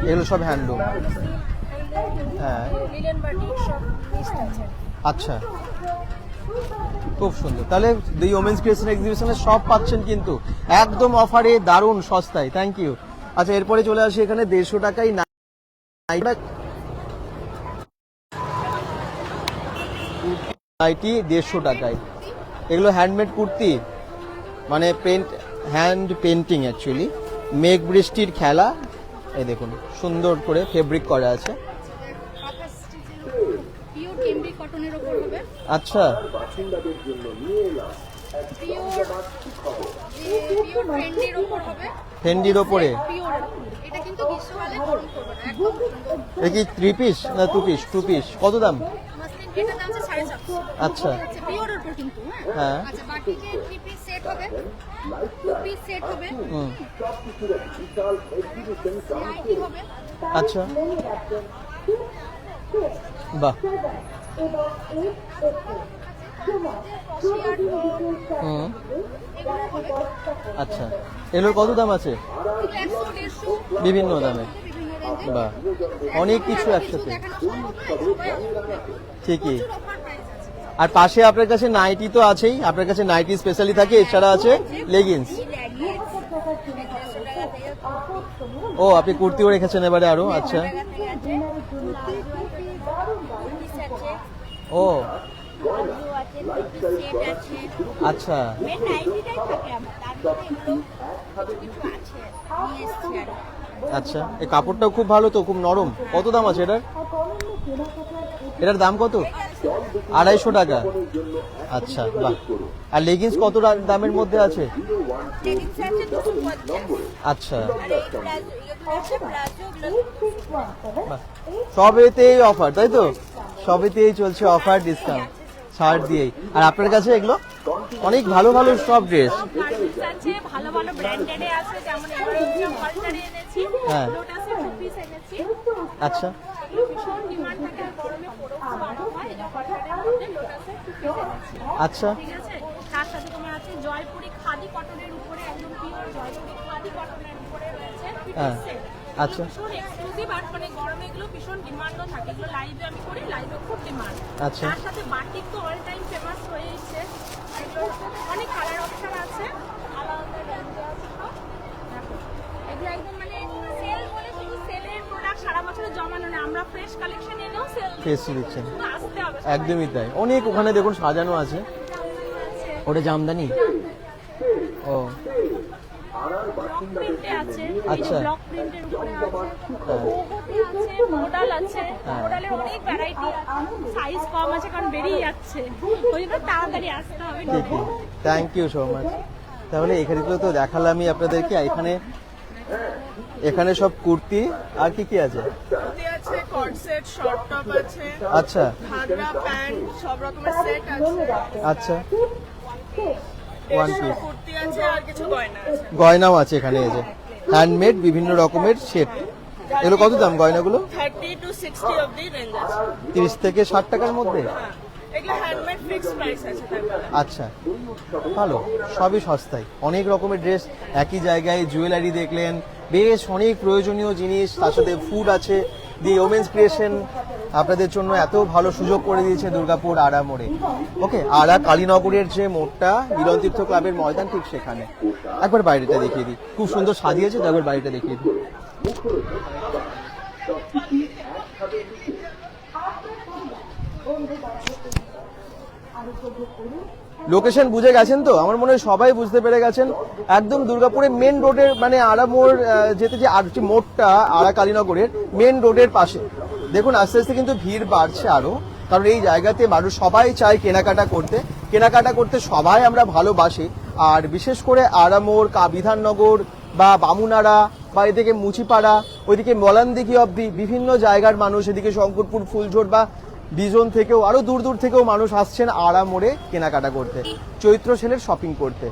এগুলো সব হ্যান্ডলুম। হ্যাঁ, লিলেন বাটিক সব মিক্সড আছে। আচ্ছা, খুব সুন্দর। তাহলে দি ওমেন্স ক্রিয়েশন এক্সিবিশনে সব পাচ্ছেন কিন্তু একদম অফারে, দারুণ সস্তায়। Thank you. আচ্ছা, এরপরে চলে আসি এখানে 150 টাকায় নাইটি, 150 টাকায়। এগুলো হ্যান্ডমেড কুর্তি, মানে হ্যান্ড পেন্টিং অ্যাকচুয়ালি। মেঘ বৃষ্টির খেলা, এই দেখুন সুন্দর করে ফেব্রিক করা আছে। পিওর কেমব্রি কটনের উপর হবে, আচ্ছা, পিওর ট্রেন্ডির উপর হবে, ফেন্ডির ওপরে। পিওর। এটা কিন্তু গ্রীষ্মকালে গরম করবে না, একদম সুন্দর। এ কি 3 পিস না 2 পিস? 2 পিস। কত দাম? মাসলিন এটার দাম হচ্ছে 450। আচ্ছা, আচ্ছা, পিওরের উপর কিন্তু। হ্যাঁ, আচ্ছা, বাকি যে 3 পিস সেট সেট হবে, 2 পিস সেট হবে, সবকিছুর এক বিশাল এক্সিবিশন নাইটি হবে, আচ্ছা, বাহ, হুম, এগুলো হবে, আচ্ছা, এগুলোর কত দাম আছে? 100-150 বিভিন্ন দামে, বিভিন্ন রেঞ্জে। বাহ, অনেক কিছু একসাথে, দেখানো সম্ভব নয়, সবাই আসবে। ঠিকই। প্রচুর offer price আছে। আর পাশে আপনার কাছে নাইটি তো আছেই, আপনার কাছে নাইটি স্পেশালি থাকে, এছাড়া আছে লেগিংস। ও, আপনি কুর্তিও রেখেছেন এবারে আরো, আচ্ছা, ও, আচ্ছা, আচ্ছা, এই কাপড়টাও খুব ভালো তো, খুব নরম। কত দাম আছে এটার? এটার দাম কত? 250 টাকা। আচ্ছা, বাহ। আর লেগিংস কত দামের মধ্যে আছে? আচ্ছা, বাহ। সবেতেই অফার, তাই তো? সবেতেই চলছে অফার, ডিসকাউন্ট, ছাড় দিয়েই। আর আপনার কাছে এগুলো অনেক ভালো ভালো সব ড্রেস, আছে ভালো ভালো ব্র্যান্ডেডে আছে, যেমন এবারে হলটারে এনেছি, হ্যাঁ, লোটাসে 2 পিস এনেছি। আচ্ছা, এগুলো ভীষণ ডিমান্ড থাকে, আর গরমে পরেও খুব ভালো হয়। এটা হলটারের মধ্যে লোটাসে 2 পিস এনেছি, আচ্ছা, ঠিক আছে। তার সাথে তোমার আছে জয়পুরি খাদি কটনের উপরে, একদম পিওর জয়পুরি খাদি কটনের উপরে রয়েছে 3 পিস হ্যাঁ, সেট। আচ্ছা, ভীষণ এক্সক্লুসিভ, আর মানে গরমে এগুলো ভীষণ ডিমান্ডও থাকে। এগুলো লাইভে আমি করি, লাইভে খুব ডিমান্ড। আচ্ছা, তার সাথে বাটিক তো অল টাইম ফেমাস হয়েছে। এগুলোর অনেক কালার অপশন আছে, আলাদা রেঞ্জে আছে সব। দেখো এগুলো একদম মানে সেল বলে শুধু সেলের প্রোডাক্ট সারা বছরে জমানো না, আমরা ফ্রেশ কালেকশন এনেও সেল ফেস দিচ্ছেন, আসতে হবে। একদমই তাই। অনেক ওখানে দেখুন সাজানো আছে, ওটা জামদানি, ও, প্রিন্টে আছে, আচ্ছা, ব্লক প্রিন্টের উপরে আছে, বহুতে আছে, মডেল আছে, মডেলের অনেক ভ্যারাইটি আছে। সাইজ কম আছে কারণ বেরিয়ে যাচ্ছে, ওই জন্য তাড়াতাড়ি আসতে হবে। ঠিকই, থ্যাংক ইউ সো মাচ। তাহলে এখানে তো দেখালামই আপনাদেরকে, এখানে সব কুর্তি, আর কি কি আছে? কুর্তি আছে, কট সেট, শর্ট টপ আছে, আচ্ছা, ঘাগরা, প্যান্ট, সব রকমের সেট আছে। আচ্ছা, ওয়ান পিস কুর্তি আছে, আর কিছু গয়না আছে। গয়নাও আছে এখানে, এই যে হ্যান্ডমেড বিভিন্ন রকমের সেট। এগুলো কত দাম গয়নাগুলো? 30 to 60 অবধি রেঞ্জ আছে। 30 থেকে 60 টাকার মধ্যে, এগুলো হ্যান্ডমেড ফিক্স প্রাইস আছে তারপরে। আচ্ছা, ভালো, সবই সস্তায়, অনেক রকমের ড্রেস একই জায়গায়, জুয়েলারি দেখলেন, বেশ অনেক প্রয়োজনীয় জিনিস, তার সাথে ফুড আছে। দি ওমেন্স ক্রিয়েশন আপনাদের জন্য এত ভালো সুযোগ করে দিয়েছে দুর্গাপুর আড়া মোড়ে। ওকে, আড়া কালীনগরের যে মোড়টা মিলন তীর্থ ক্লাবের ময়দান, ঠিক সেখানে। একবার বাইরেটা দেখিয়ে দিই, খুব সুন্দর সাজিয়েছে, তো একবার বাইরেটা দেখিয়ে দিই। লোকেশন বুঝে গেছেন তো? আমার মনে হয় সবাই বুঝতে পেরে গেছেন। একদম দুর্গাপুরের মেন রোডের মানে আড়া মোড় যেতে যে আর যে মোড়টা আড়া কালীনগরের মেন রোডের পাশে। দেখুন আস্তে আস্তে কিন্তু ভিড় বাড়ছে আরো, কারণ এই জায়গাতে মানুষ সবাই চায় কেনাকাটা করতে সবাই আমরা ভালোবাসি। আর বিশেষ করে আড়া মোড়, বিধাননগর বা বামুনাড়া বা এদিকে মুচিপাড়া, ওইদিকে মলানদিঘি অব্দি বিভিন্ন জায়গার মানুষ, এদিকে শঙ্করপুর, ফুলঝোর বা বিজন থেকেও আরো দূর দূর থেকেও মানুষ আসছেন আড়া মোড়ে কেনাকাটা করতে, চৈত্র সেলের শপিং করতে।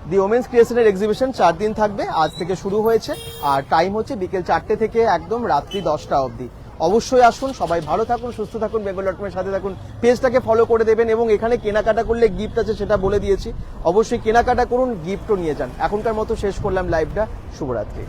দি ওমেন্স ক্রিয়েশনের এক্সিবিশন 4 দিন থাকবে, আজ থেকে শুরু হয়েছে, আর টাইম হচ্ছে বিকেল 4টে থেকে একদম রাত্রি 10টা অবধি। অবশ্যই আসুন, সবাই ভালো থাকুন, সুস্থ থাকুন, বেঙ্গল.com-এর সাথে থাকুন, পেজটাকে ফলো করে দেবেন, এবং এখানে কেনাকাটা করলে গিফট আছে সেটা বলে দিয়েছি, অবশ্যই কেনাকাটা করুন, গিফটও নিয়ে যান। এখনকার মতো শেষ করলাম লাইভটা, শুভরাত্রি।